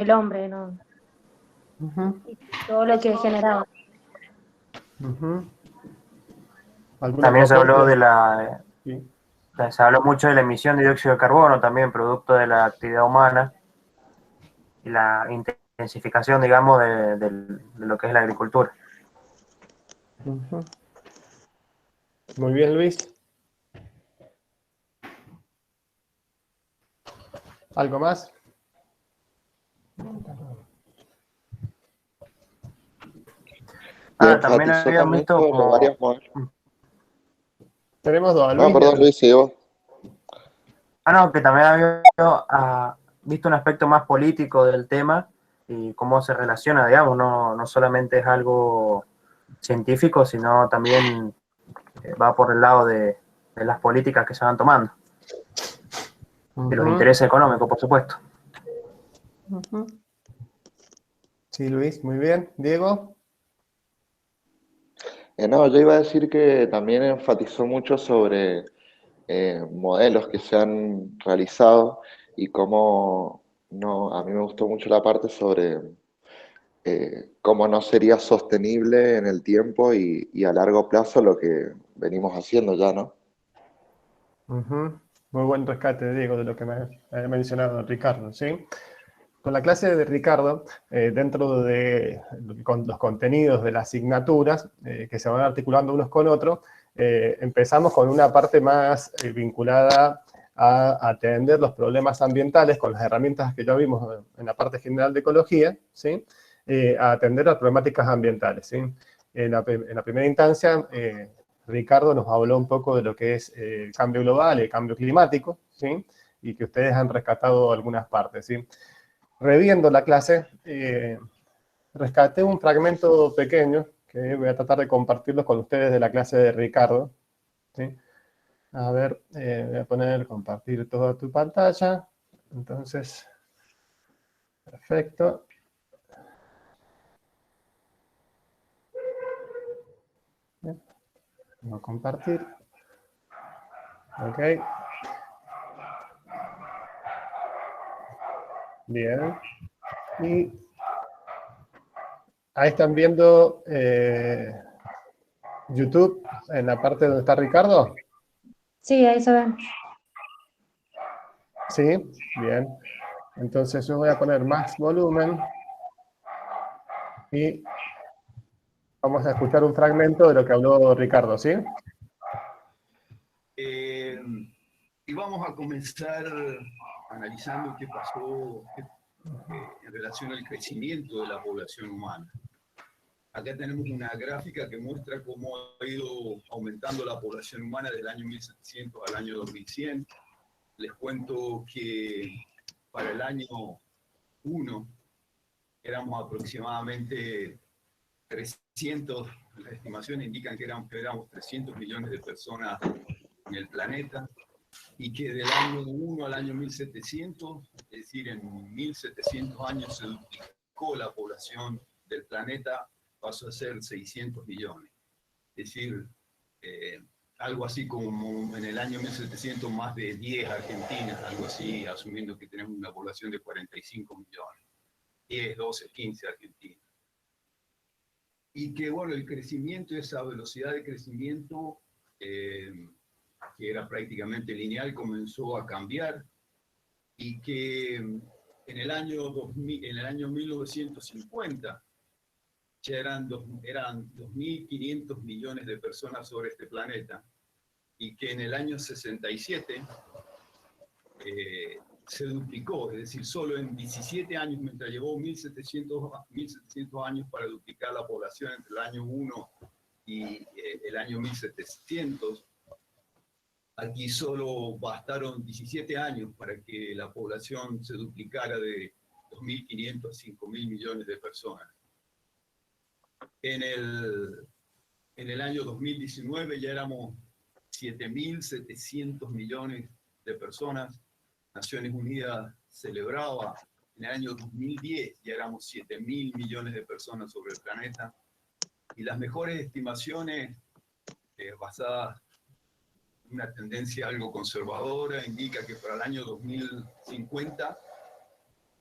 el hombre, ¿no? Ujú, Y todo lo que generaba. ujú. ¿Algún otro También se habló aporte? de la, Sí. se habló mucho de la emisión de dióxido de carbono también, producto de la actividad humana y la intensificación, digamos, de lo que es la agricultura. Ujú. Muy bien, Luis. ¿Algo más? Se También enfatizó habían también visto sobre como... varios modelos. Tenemos dos, a No, Luis y perdón, Luis, sí, vos. No, que también había visto un aspecto más político del tema y cómo se relaciona, digamos, no solamente es algo científico, sino también va por el lado de las políticas que se van tomando y los Ujú, intereses económicos, por supuesto. ujú. Sí, Luis, muy bien. Diego. No, yo iba a decir que también enfatizó mucho sobre modelos que se han realizado y cómo no, a mí me gustó mucho la parte sobre cómo no sería sostenible en el tiempo y a largo plazo lo que venimos haciendo ya, ¿no? Ujú. Muy buen rescate, Diego, de lo que me ha mencionado Ricardo, ¿sí? Con la clase de Ricardo, dentro de los contenidos de las asignaturas que se van articulando unos con otros, empezamos con una parte más vinculada a atender los problemas ambientales con las herramientas que ya vimos en la parte general de ecología, ¿sí? A atender las problemáticas ambientales, ¿sí? En la primera instancia, Ricardo nos habló un poco de lo que es el cambio global, el cambio climático, ¿sí? Y que ustedes han rescatado algunas partes, ¿sí? Reviendo la clase, rescaté un fragmento pequeño que voy a tratar de compartirlo con ustedes de la clase de Ricardo, ¿sí? A ver, voy a poner compartir toda tu pantalla. Entonces, perfecto. Bien, voy a compartir. Ok. Bien. Y ahí están viendo YouTube en la parte donde está Ricardo. Sí, ahí se ve. Sí, bien. Entonces yo voy a poner más volumen y vamos a escuchar un fragmento de lo que habló Ricardo, ¿sí? Y vamos a comenzar analizando qué pasó en relación al crecimiento de la población humana. Acá tenemos una gráfica que muestra cómo ha ido aumentando la población humana desde el año 1700 al año 2100. Les cuento que para el año 1 éramos aproximadamente 300, las estimaciones indican que éramos 300 millones de personas en el planeta, y que del año 1 al año 1700, es decir, en 1700 años se duplicó la población del planeta, pasó a ser 600 millones. Es decir, algo así como en el año 1700 más de 10 Argentinas, algo así, asumiendo que tenemos una población de 45 millones, 10, 12, 15 Argentinas. Y que, bueno, el crecimiento, esa velocidad de crecimiento, que era prácticamente lineal, comenzó a cambiar, y que en el año 2000, en el año 1950 ya eran 2.500 millones de personas sobre este planeta, y que en el año 67 se duplicó, es decir, solo en 17 años, mientras llevó 1700 años para duplicar la población entre el año 1 y el año 1700, aquí solo bastaron 17 años para que la población se duplicara de 2.500 a 5.000 millones de personas. En el año 2019 ya éramos 7.700 millones de personas. Naciones Unidas celebraba en el año 2010 ya éramos 7.000 millones de personas sobre el planeta. Y las mejores estimaciones, basadas una tendencia algo conservadora, indica que para el año 2050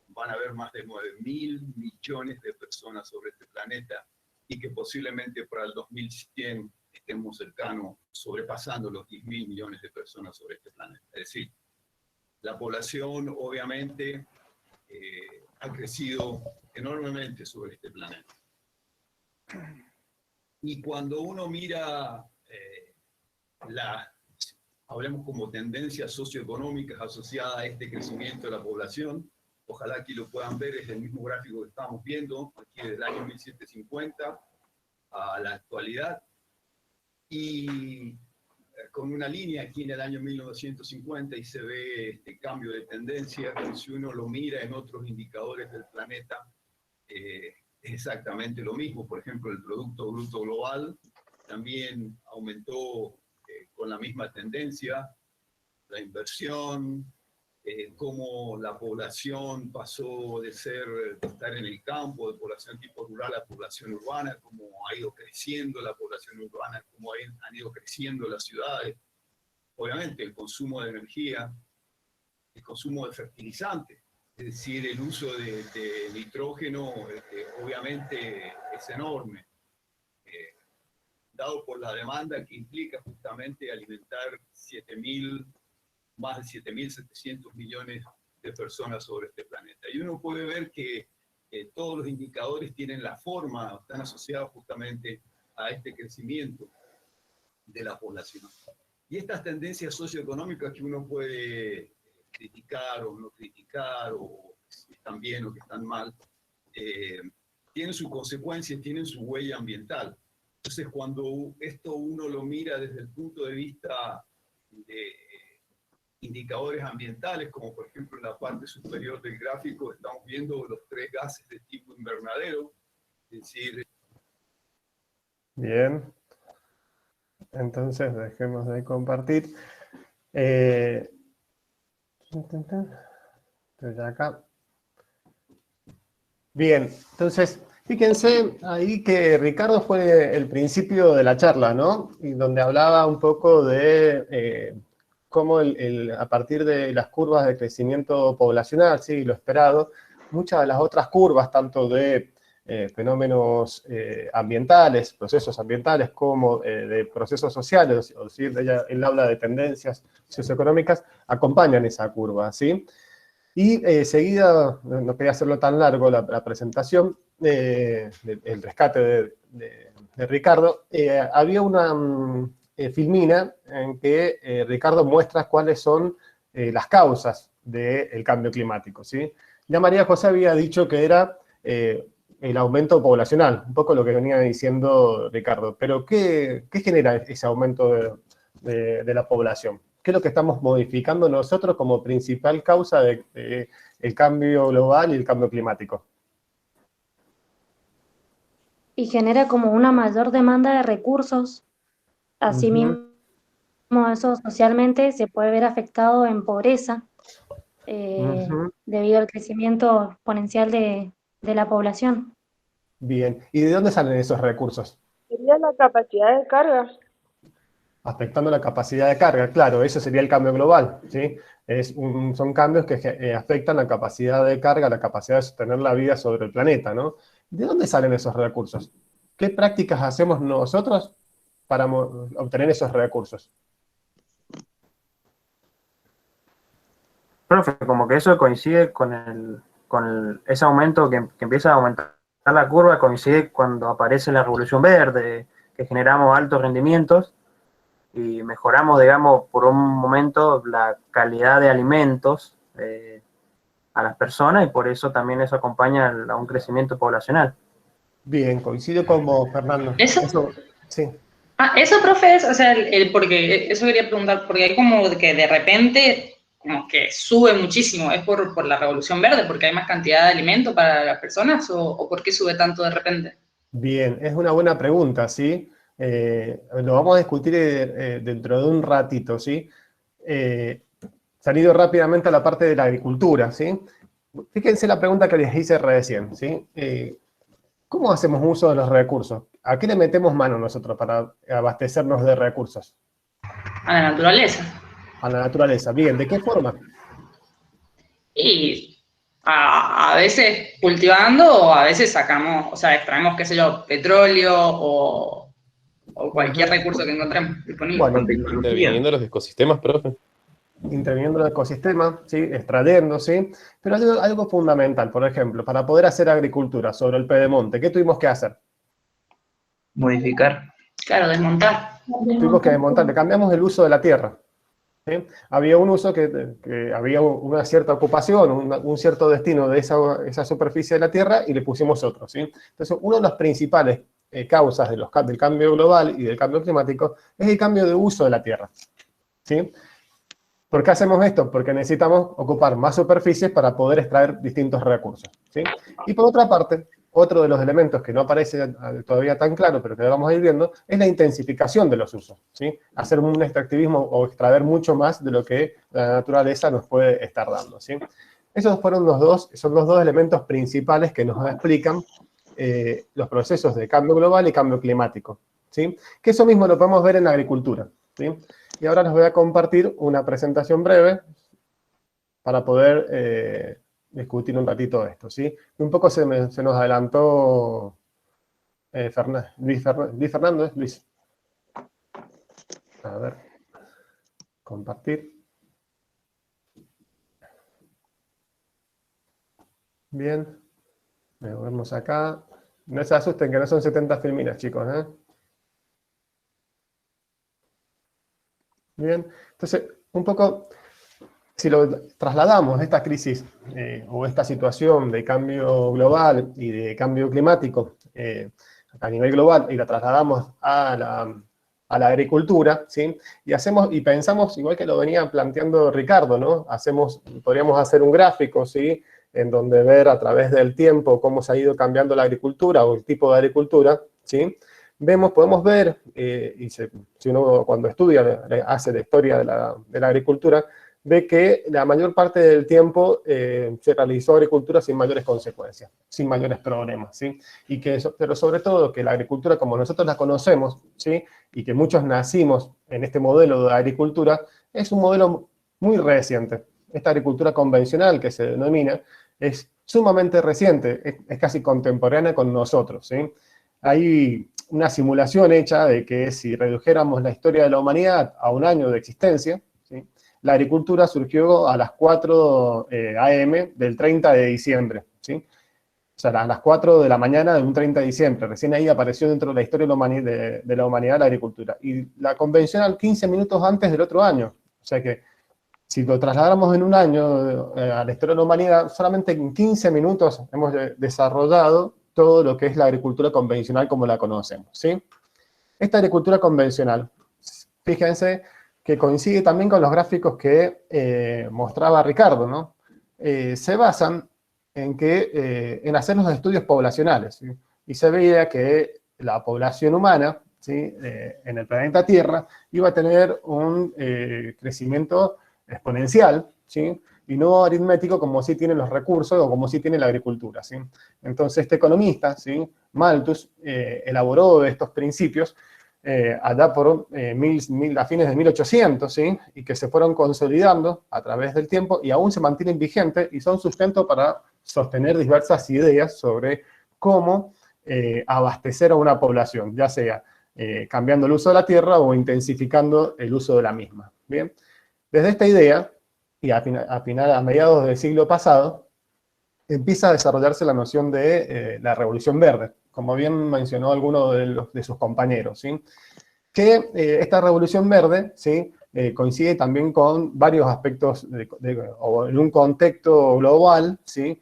van a haber más de 9.000 millones de personas sobre este planeta y que posiblemente para el 2100 estemos cercanos, sobrepasando los 10.000 millones de personas sobre este planeta. Es decir, la población obviamente ha crecido enormemente sobre este planeta. Y cuando uno mira hablemos como tendencias socioeconómicas asociadas a este crecimiento de la población, ojalá aquí lo puedan ver, es el mismo gráfico que estamos viendo, aquí del año 1750 a la actualidad, y con una línea aquí en el año 1950 y se ve este cambio de tendencia, que si uno lo mira en otros indicadores del planeta, es exactamente lo mismo. Por ejemplo, el Producto Bruto Global también aumentó con la misma tendencia, la inversión, cómo la población pasó de estar en el campo, de población tipo rural a población urbana, cómo ha ido creciendo la población urbana, cómo han ido creciendo las ciudades. Obviamente el consumo de energía, el consumo de fertilizantes, es decir, el uso de nitrógeno, obviamente es enorme, dado por la demanda que implica justamente alimentar más de 7.700 millones de personas sobre este planeta. Y uno puede ver que todos los indicadores tienen la forma, están asociados justamente a este crecimiento de la población. Y estas tendencias socioeconómicas que uno puede criticar o no criticar, o si están bien o que están mal, tienen sus consecuencias, tienen su huella ambiental. Entonces, cuando esto uno lo mira desde el punto de vista de indicadores ambientales, como por ejemplo en la parte superior del gráfico estamos viendo los 3 gases de tipo invernadero, es decir... Bien. Entonces, dejemos de compartir. Estoy acá. Bien, entonces, fíjense ahí que Ricardo fue el principio de la charla, ¿no? Y donde hablaba un poco de cómo a partir de las curvas de crecimiento poblacional, sí, lo esperado, muchas de las otras curvas, tanto de fenómenos ambientales, procesos ambientales, como de procesos sociales, o decir, él habla de tendencias socioeconómicas, acompañan esa curva, ¿sí? Y seguida, no quería hacerlo tan largo la presentación, el rescate de Ricardo, había una filmina en que Ricardo muestra cuáles son las causas del cambio climático, ¿sí? Ya María José había dicho que era el aumento poblacional, un poco lo que venía diciendo Ricardo, pero ¿qué genera ese aumento de la población? ¿Qué es lo que estamos modificando nosotros como principal causa del cambio global y el cambio climático? Y genera como una mayor demanda de recursos. Asimismo, eso socialmente se puede ver afectado en pobreza debido al crecimiento exponencial de la población. Bien, ¿y de dónde salen esos recursos? Sería la capacidad de carga. Afectando la capacidad de carga, claro, eso sería el cambio global, ¿sí? Son cambios que afectan la capacidad de carga, la capacidad de sostener la vida sobre el planeta, ¿no? ¿De dónde salen esos recursos? ¿Qué prácticas hacemos nosotros para obtener esos recursos? Profe, como que eso coincide con ese aumento que empieza a aumentar la curva, coincide cuando aparece la Revolución Verde, que generamos altos rendimientos y mejoramos, digamos, por un momento la calidad de alimentos a las personas, y por eso también eso acompaña a un crecimiento poblacional. Bien, coincido con vos, Fernando. ¿Eso? Sí. Eso, profe, es, o sea, porque eso quería preguntar, porque hay como que de repente como que sube muchísimo, ¿es por la Revolución Verde, porque hay más cantidad de alimento para las personas, o por qué sube tanto de repente? Bien, es una buena pregunta, ¿sí? Lo vamos a discutir dentro de un ratito, ¿sí? Salido rápidamente a la parte de la agricultura, ¿sí? Fíjense la pregunta que les hice recién, ¿sí? ¿Cómo hacemos uso de los recursos? ¿A qué le metemos mano nosotros para abastecernos de recursos? A la naturaleza. A la naturaleza. Bien, ¿de qué forma? Y a veces cultivando o a veces sacamos, o sea, extraemos, qué sé yo, petróleo o cualquier recurso que encontremos disponible. Bueno, Con tecnología. Interviniendo los ecosistemas, profe. interviniendo en el ecosistema, ¿sí? Extrayendo, ¿sí? Pero algo fundamental, por ejemplo, para poder hacer agricultura sobre el pedemonte, ¿qué tuvimos que hacer? Modificar. Claro, desmontar. Tuvimos que desmontar, le cambiamos el uso de la tierra. ¿Sí? Había un uso que había una cierta ocupación, un cierto destino de esa superficie de la tierra y le pusimos otro, ¿sí? Entonces, una de las principales causas del cambio global y del cambio climático es el cambio de uso de la tierra, ¿sí? ¿Por qué hacemos esto? Porque necesitamos ocupar más superficies para poder extraer distintos recursos, ¿sí? Y por otra parte, otro de los elementos que no aparece todavía tan claro, pero que vamos a ir viendo, es la intensificación de los usos, ¿sí? Hacer un extractivismo o extraer mucho más de lo que la naturaleza nos puede estar dando, ¿sí? Esos son los dos elementos principales que nos explican los procesos de cambio global y cambio climático, ¿sí? Que eso mismo lo podemos ver en la agricultura, ¿sí? Y ahora les voy a compartir una presentación breve para poder discutir un ratito esto, ¿sí? Un poco se nos adelantó Luis Fernández. Luis. A ver. Compartir. Bien. Vemos acá. No se asusten que no son 70 filminas, chicos, ¿eh? Bien. Entonces, un poco, si lo trasladamos esta crisis o esta situación de cambio global y de cambio climático a nivel global y la trasladamos a la agricultura, ¿sí? Y pensamos, igual que lo venía planteando Ricardo, ¿no? Podríamos hacer un gráfico, ¿sí? En donde ver a través del tiempo cómo se ha ido cambiando la agricultura o el tipo de agricultura, ¿sí? Podemos ver, si uno cuando estudia, hace la historia de la agricultura, ve que la mayor parte del tiempo se realizó agricultura sin mayores consecuencias, sin mayores problemas, ¿sí? Pero sobre todo que la agricultura como nosotros la conocemos, ¿sí? Y que muchos nacimos en este modelo de agricultura, es un modelo muy reciente. Esta agricultura convencional que se denomina es sumamente reciente, es casi contemporánea con nosotros, ¿sí? Hay una simulación hecha de que si redujéramos la historia de la humanidad a un año de existencia, ¿sí? La agricultura surgió a las 4 a.m. del 30 de diciembre, ¿sí? O sea, a las 4 de la mañana de un 30 de diciembre. Recién ahí apareció dentro de la historia de la humanidad la agricultura. Y la convencional 15 minutos antes del otro año. O sea que si lo trasladáramos en un año a la historia de la humanidad, solamente en 15 minutos hemos desarrollado todo lo que es la agricultura convencional como la conocemos, ¿sí? Esta agricultura convencional, fíjense que coincide también con los gráficos que mostraba Ricardo, ¿no? Se basan en hacer los estudios poblacionales, ¿sí? Y se veía que la población humana, ¿sí? En el planeta Tierra iba a tener un crecimiento exponencial, ¿sí? Y no aritmético como sí tienen los recursos o como sí tiene la agricultura, ¿sí? Entonces este economista, ¿sí? Malthus, elaboró estos principios allá por a fines de 1800, ¿sí? Y que se fueron consolidando a través del tiempo y aún se mantienen vigentes y son sustento para sostener diversas ideas sobre cómo abastecer a una población, ya sea cambiando el uso de la tierra o intensificando el uso de la misma, ¿bien? Desde esta idea, y a mediados del siglo pasado, empieza a desarrollarse la noción de la Revolución Verde, como bien mencionó alguno de sus compañeros, ¿sí? Que esta Revolución Verde, ¿sí? Coincide también con varios aspectos o en un contexto global, ¿sí?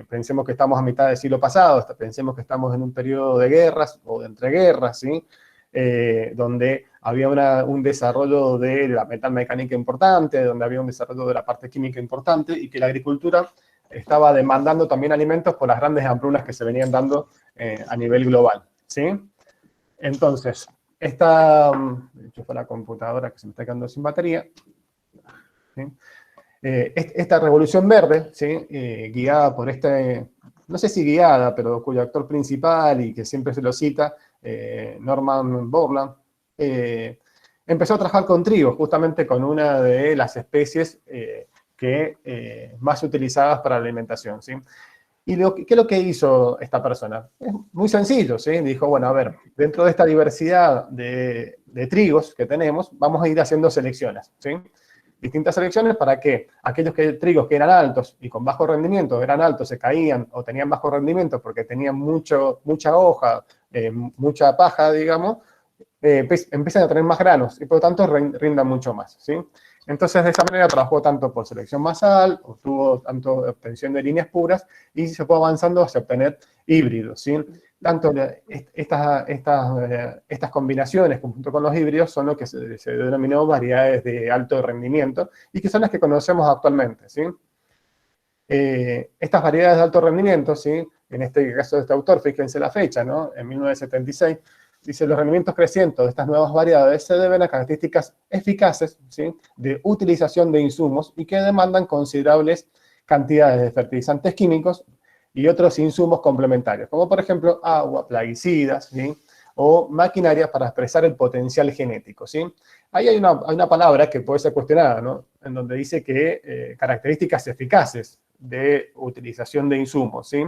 Pensemos que estamos a mitad del siglo pasado, pensemos que estamos en un periodo de guerras o de entreguerras, ¿sí? Donde había un desarrollo de la metalmecánica importante, donde había un desarrollo de la parte química importante, y que la agricultura estaba demandando también alimentos por las grandes hambrunas que se venían dando a nivel global, ¿sí? Entonces, esta fue la computadora que se me está quedando sin batería, ¿sí? Esta Revolución Verde, ¿sí? Guiada por no sé si guiada, pero cuyo actor principal y que siempre se lo cita, Norman Borlaug, empezó a trabajar con trigo, justamente con una de las especies que más utilizadas para la alimentación, ¿sí? ¿Y qué es lo que hizo esta persona? Es muy sencillo, ¿sí? Dijo, bueno, a ver, dentro de esta diversidad de trigos que tenemos, vamos a ir haciendo selecciones, ¿sí? Distintas selecciones para que aquellos trigos que eran altos y con bajo rendimiento, eran altos, se caían o tenían bajo rendimiento porque tenían mucha hoja, mucha paja, digamos, empiezan a tener más granos y por lo tanto rindan mucho más, ¿sí? Entonces, de esa manera trabajó tanto por selección basal, obtuvo tanto obtención de líneas puras y se fue avanzando hacia obtener híbridos, ¿sí? Tanto estas combinaciones junto con los híbridos son lo que se denominó variedades de alto rendimiento y que son las que conocemos actualmente, ¿sí? Estas variedades de alto rendimiento, ¿sí? En este caso de este autor, fíjense la fecha, ¿no? En 1976, dice, los rendimientos crecientes de estas nuevas variedades se deben a características eficaces, ¿sí? De utilización de insumos y que demandan considerables cantidades de fertilizantes químicos y otros insumos complementarios, como por ejemplo agua, plaguicidas, ¿sí? O maquinaria para expresar el potencial genético, ¿sí? Ahí hay una palabra que puede ser cuestionada, ¿no? En donde dice que características eficaces de utilización de insumos, ¿sí?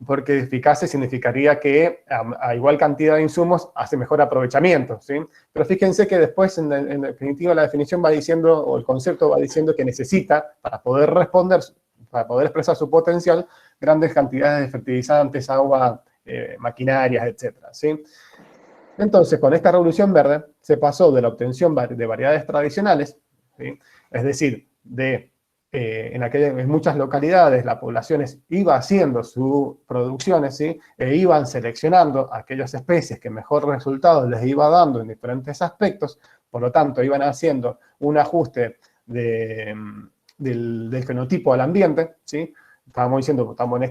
Porque eficaces significaría que a igual cantidad de insumos hace mejor aprovechamiento, ¿sí? Pero fíjense que después, en definitiva, la definición va diciendo, o el concepto va diciendo que necesita, para poder responder, para poder expresar su potencial, grandes cantidades de fertilizantes, agua, maquinarias, etcétera, ¿sí? Entonces, con esta revolución verde, se pasó de la obtención de variedades tradicionales, ¿sí? Es decir, en muchas localidades la población iba haciendo sus producciones, ¿sí? E iban seleccionando aquellas especies que mejor resultados les iba dando en diferentes aspectos, por lo tanto iban haciendo un ajuste del fenotipo al ambiente, ¿sí? Estábamos diciendo, estamos en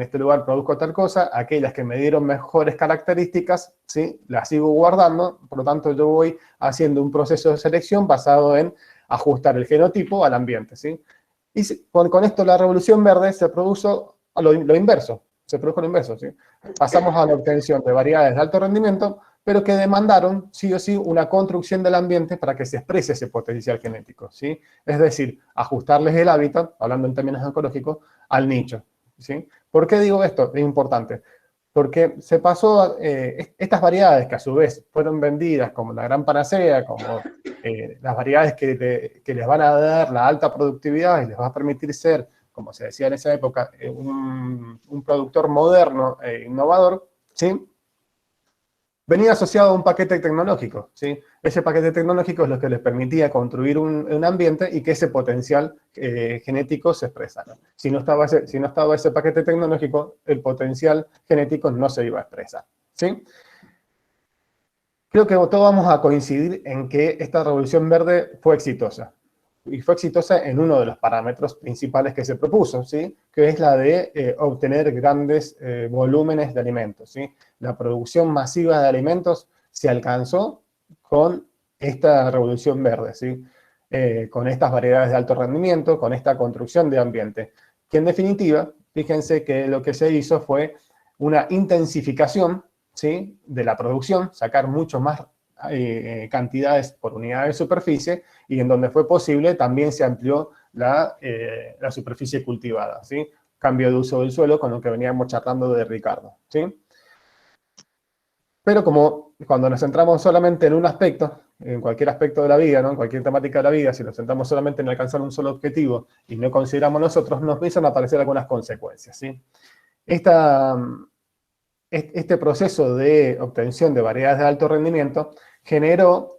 este lugar produzco tal cosa, aquellas que me dieron mejores características, ¿sí? Las sigo guardando, por lo tanto yo voy haciendo un proceso de selección basado en ajustar el genotipo al ambiente, ¿sí? Y con esto la revolución verde se produjo lo inverso, ¿sí? Pasamos a la obtención de variedades de alto rendimiento, pero que demandaron, sí o sí, una construcción del ambiente para que se exprese ese potencial genético, ¿sí? Es decir, ajustarles el hábitat, hablando en términos ecológicos, al nicho, ¿sí? ¿Por qué digo esto? Es importante. Porque se pasó, estas variedades que a su vez fueron vendidas como la gran panacea, como las variedades que les van a dar la alta productividad y les va a permitir ser, como se decía en esa época, un productor moderno e innovador, ¿sí? Venía asociado a un paquete tecnológico, ¿sí? Ese paquete tecnológico es lo que les permitía construir un ambiente y que ese potencial genético se expresara. Si no estaba ese paquete tecnológico, el potencial genético no se iba a expresar, ¿sí? Creo que todos vamos a coincidir en que esta revolución verde fue exitosa. Y fue exitosa en uno de los parámetros principales que se propuso, ¿sí? Que es la de obtener grandes volúmenes de alimentos, ¿sí? La producción masiva de alimentos se alcanzó con esta revolución verde, ¿sí? Con estas variedades de alto rendimiento, con esta construcción de ambiente, que en definitiva, fíjense que lo que se hizo fue una intensificación, ¿sí? De la producción, sacar mucho más cantidades por unidad de superficie, y en donde fue posible también se amplió la superficie cultivada, ¿sí? Cambio de uso del suelo, con lo que veníamos charlando de Ricardo, ¿sí? Pero como cuando nos centramos solamente en un aspecto, en cualquier aspecto de la vida, ¿no? En cualquier temática de la vida, si nos centramos solamente en alcanzar un solo objetivo y no consideramos nosotros, nos empiezan a aparecer algunas consecuencias, ¿sí? Este proceso de obtención de variedades de alto rendimiento generó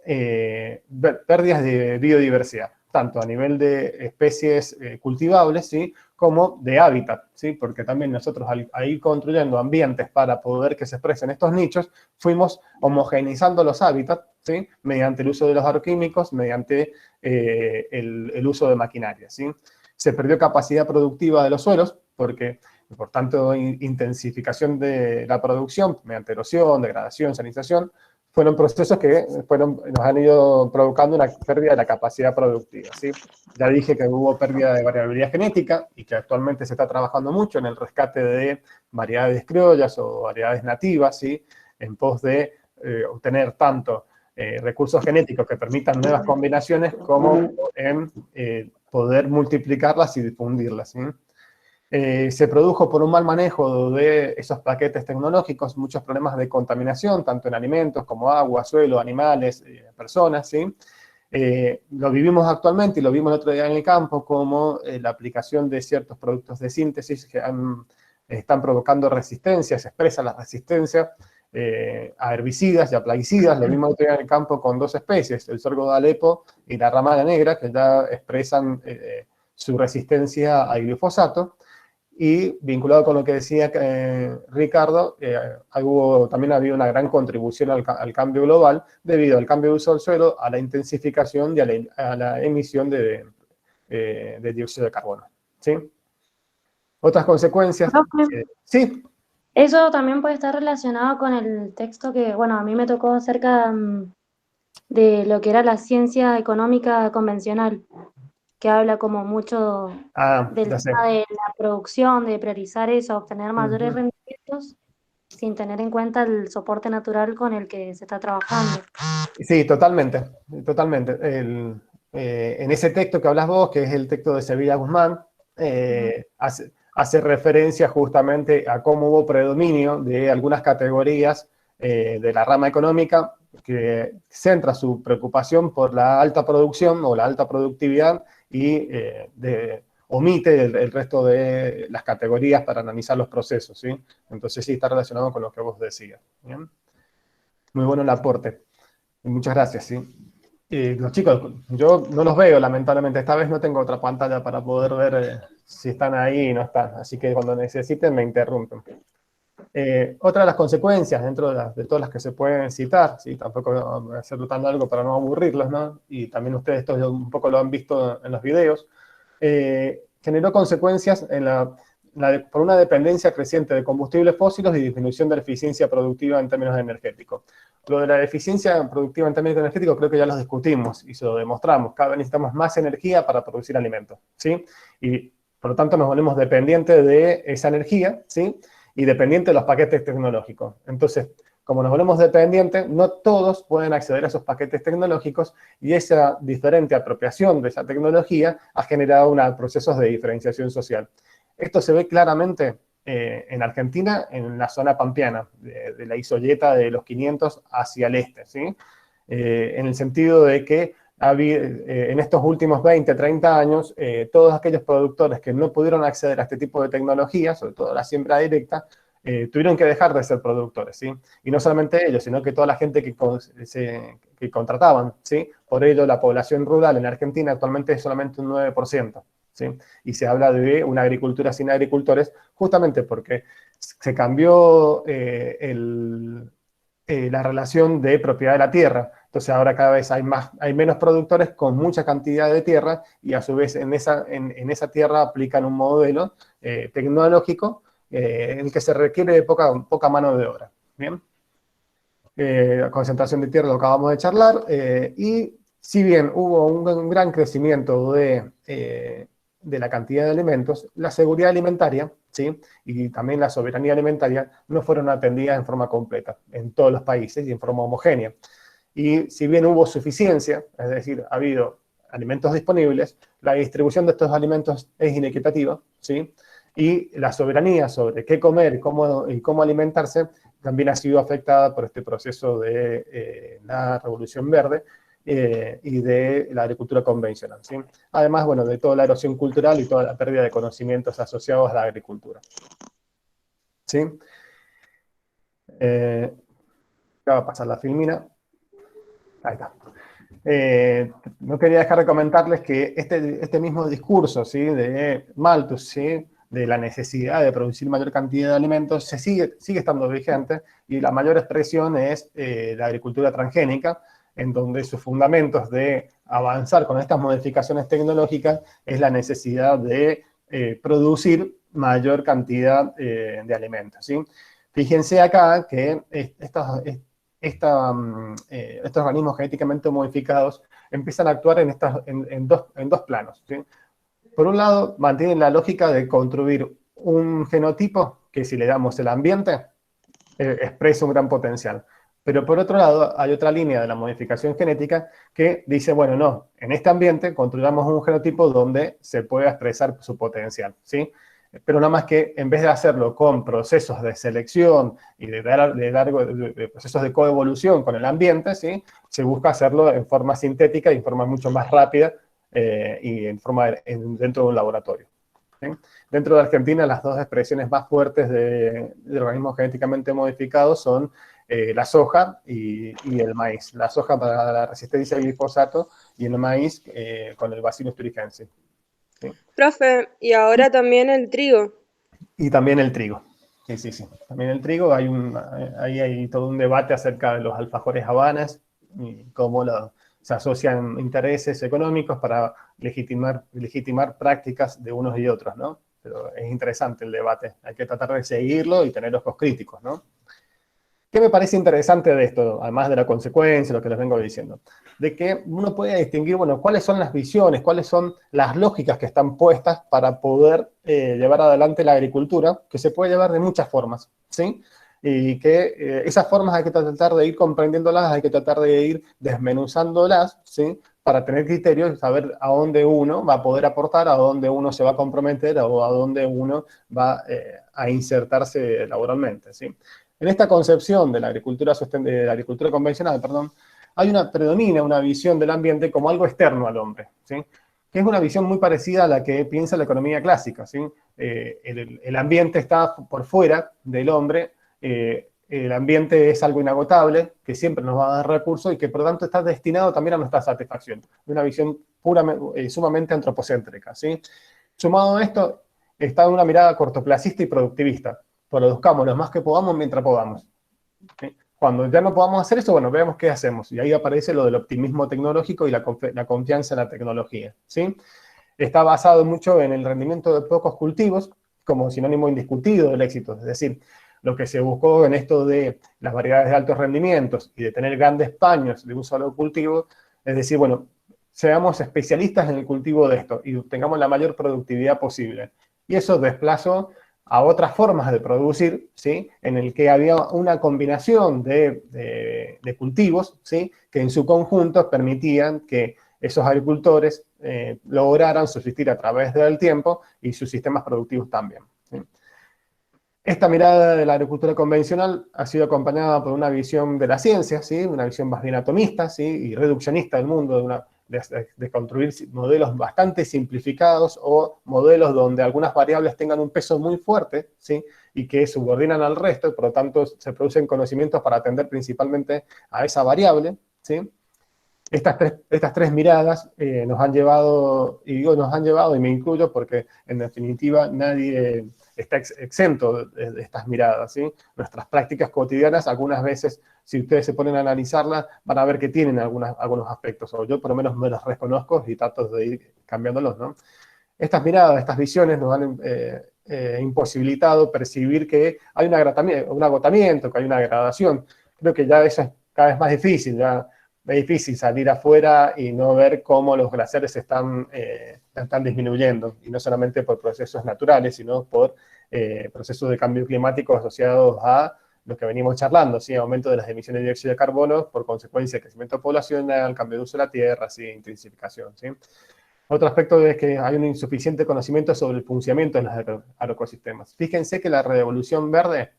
pérdidas de biodiversidad, tanto a nivel de especies cultivables, ¿sí? Como de hábitat, ¿sí? Porque también nosotros al ir construyendo ambientes para poder que se expresen estos nichos, fuimos homogeneizando los hábitats, ¿sí? Mediante el uso de los agroquímicos, mediante el uso de maquinaria, ¿sí? Se perdió capacidad productiva de los suelos, porque por tanto intensificación de la producción mediante erosión, degradación, salinización, fueron procesos que nos han ido provocando una pérdida de la capacidad productiva, ¿sí? Ya dije que hubo pérdida de variabilidad genética y que actualmente se está trabajando mucho en el rescate de variedades criollas o variedades nativas, ¿sí? En pos de obtener tanto recursos genéticos que permitan nuevas combinaciones, como en poder multiplicarlas y difundirlas, ¿sí? Se produjo por un mal manejo de esos paquetes tecnológicos muchos problemas de contaminación, tanto en alimentos como agua, suelo, animales, personas, ¿sí? Lo vivimos actualmente y lo vimos el otro día en el campo, como la aplicación de ciertos productos de síntesis que están provocando resistencia, se expresa la resistencia a herbicidas y a plaguicidas. Lo mismo el otro día en el campo con dos especies, el sorgo de Alepo y la ramada negra, que ya expresan su resistencia al glifosato. Y vinculado con lo que decía Ricardo, también ha habido una gran contribución al cambio global debido al cambio de uso del suelo, a la intensificación y a la emisión de dióxido de carbono, ¿sí? Otras consecuencias. Profe, Sí. eso también puede estar relacionado con el texto que, bueno, a mí me tocó acerca de lo que era la ciencia económica convencional, que habla como mucho del Ya sé. tema de la producción, de priorizar eso, obtener mayores Ujú. rendimientos sin tener en cuenta el soporte natural con el que se está trabajando. Sí, totalmente, totalmente. En ese texto que hablas vos, que es el texto de Sevilla Guzmán, hace referencia justamente a cómo hubo predominio de algunas categorías de la rama económica que centra su preocupación por la alta producción o la alta productividad y omite el resto de las categorías para analizar los procesos, ¿sí? Entonces sí está relacionado con lo que vos decías, ¿bien? Muy bueno el aporte. Muchas gracias, sí. Los chicos, yo no los veo, lamentablemente. Esta vez no tengo otra pantalla para poder ver si están ahí y no están. Así que cuando necesiten me interrumpen. Otra de las consecuencias, dentro de todas las que se pueden citar, ¿sí? Tampoco voy a hacerlo tan largo para no aburrirlos, ¿no? Y también ustedes esto un poco lo han visto en los videos, generó consecuencias por una dependencia creciente de combustibles fósiles y disminución de la eficiencia productiva en términos energéticos. Lo de la eficiencia productiva en términos energéticos creo que ya lo discutimos y se lo demostramos. Cada vez necesitamos más energía para producir alimentos, ¿sí? Y por lo tanto nos volvemos dependientes de esa energía, ¿sí? Y dependientes de los paquetes tecnológicos. Entonces, como nos volvemos dependientes, no todos pueden acceder a esos paquetes tecnológicos y esa diferente apropiación de esa tecnología ha generado procesos de diferenciación social. Esto se ve claramente en Argentina, en la zona pampeana, de la isolleta de los 500 hacia el este, ¿sí? En el sentido de que en estos últimos 20, 30 años, todos aquellos productores que no pudieron acceder a este tipo de tecnología, sobre todo la siembra directa, tuvieron que dejar de ser productores, ¿sí? Y no solamente ellos, sino que toda la gente que contrataban, ¿sí? Por ello, la población rural en Argentina actualmente es solamente un 9%, ¿sí? Y se habla de una agricultura sin agricultores, justamente porque se cambió la relación de propiedad de la tierra. Entonces ahora cada vez hay menos productores con mucha cantidad de tierra y a su vez en esa tierra aplican un modelo tecnológico en el que se requiere poca mano de obra. ¿Bien? Concentración de tierra lo acabamos de charlar, y si bien hubo un gran crecimiento de la cantidad de alimentos, la seguridad alimentaria, ¿sí? Y también la soberanía alimentaria no fueron atendidas en forma completa en todos los países y en forma homogénea. Y si bien hubo suficiencia, es decir, ha habido alimentos disponibles, la distribución de estos alimentos es inequitativa, ¿sí? Y la soberanía sobre qué comer y cómo alimentarse también ha sido afectada por este proceso de la Revolución Verde y de la agricultura convencional, ¿sí? Además, bueno, de toda la erosión cultural y toda la pérdida de conocimientos asociados a la agricultura, ¿sí? Ya va a pasar la filmina. Ahí está. No quería dejar de comentarles que este mismo discurso, ¿sí? De Malthus, ¿sí? De la necesidad de producir mayor cantidad de alimentos, sigue estando vigente, y la mayor expresión es la agricultura transgénica, en donde sus fundamentos de avanzar con estas modificaciones tecnológicas es la necesidad de producir mayor cantidad de alimentos, ¿sí? Fíjense acá que estos organismos genéticamente modificados empiezan a actuar en dos planos, ¿sí? Por un lado, mantienen la lógica de construir un genotipo que, si le damos el ambiente, expresa un gran potencial. Pero por otro lado, hay otra línea de la modificación genética que dice, bueno, no, en este ambiente construyamos un genotipo donde se pueda expresar su potencial, ¿sí? Pero nada más que en vez de hacerlo con procesos de selección y de procesos de coevolución con el ambiente, ¿sí? Se busca hacerlo en forma sintética y en forma mucho más rápida y dentro de un laboratorio, ¿sí? Dentro de Argentina, las dos expresiones más fuertes de organismos genéticamente modificados son la soja y el maíz. La soja para la resistencia al glifosato y el maíz con el Bacillus thuringiensis. ¿Sí? Profe, y ahora también el trigo. Y también el trigo. Sí, sí, sí. También el trigo, ahí hay todo un debate acerca de los alfajores habanas y cómo se asocian intereses económicos para legitimar prácticas de unos y otros, ¿no? Pero es interesante el debate. Hay que tratar de seguirlo y tener ojos críticos, ¿no? ¿Qué me parece interesante de esto, además de la consecuencia, lo que les vengo diciendo? De que uno puede distinguir, bueno, cuáles son las visiones, cuáles son las lógicas que están puestas para poder llevar adelante la agricultura, que se puede llevar de muchas formas, ¿sí? Y que esas formas hay que tratar de ir comprendiéndolas, hay que tratar de ir desmenuzándolas, ¿sí? Para tener criterios, saber a dónde uno va a poder aportar, a dónde uno se va a comprometer o a dónde uno va a insertarse laboralmente, ¿sí? En esta concepción de la agricultura convencional, perdón, predomina una visión del ambiente como algo externo al hombre, ¿sí? Que es una visión muy parecida a la que piensa la economía clásica, ¿sí? El ambiente está por fuera del hombre, el ambiente es algo inagotable, que siempre nos va a dar recursos y que por lo tanto está destinado también a nuestra satisfacción. Una visión sumamente antropocéntrica, ¿sí? Sumado a esto, está una mirada cortoplacista y productivista. Produzcamos lo más que podamos mientras podamos, ¿sí? Cuando ya no podamos hacer eso, bueno, veamos qué hacemos. Y ahí aparece lo del optimismo tecnológico y la confianza en la tecnología, ¿sí? Está basado mucho en el rendimiento de pocos cultivos como sinónimo indiscutido del éxito. Es decir, lo que se buscó en esto de las variedades de altos rendimientos y de tener grandes paños de un solo cultivo, es decir, bueno, seamos especialistas en el cultivo de esto y tengamos la mayor productividad posible. Y eso desplazó a otras formas de producir, ¿sí? En el que había una combinación de cultivos, ¿sí? Que en su conjunto permitían que esos agricultores lograran subsistir a través del tiempo y sus sistemas productivos también, ¿sí? Esta mirada de la agricultura convencional ha sido acompañada por una visión de la ciencia, ¿sí? Una visión más bien atomista, ¿sí? Y reduccionista del mundo, de construir modelos bastante simplificados o modelos donde algunas variables tengan un peso muy fuerte, ¿sí? Y que subordinan al resto, y por lo tanto se producen conocimientos para atender principalmente a esa variable, ¿sí? Estas tres miradas nos han llevado, y digo nos han llevado, y me incluyo porque en definitiva nadie está exento de estas miradas, ¿sí? Nuestras prácticas cotidianas, algunas veces, si ustedes se ponen a analizarlas, van a ver que tienen algunos aspectos, o yo por lo menos me los reconozco y trato de ir cambiándolos, ¿no? Estas miradas, estas visiones nos han imposibilitado percibir que hay un agotamiento, que hay una degradación. Creo que ya eso es cada vez más difícil, ya es difícil salir afuera y no ver cómo los glaciares están disminuyendo, y no solamente por procesos naturales, sino por procesos de cambio climático asociados a lo que venimos charlando, ¿sí? Aumento de las emisiones de dióxido de carbono por consecuencia del crecimiento poblacional, cambio de uso de la tierra, ¿sí? Intensificación, ¿sí? Otro aspecto es que hay un insuficiente conocimiento sobre el funcionamiento de los agroecosistemas. Fíjense que la Revolución Verde,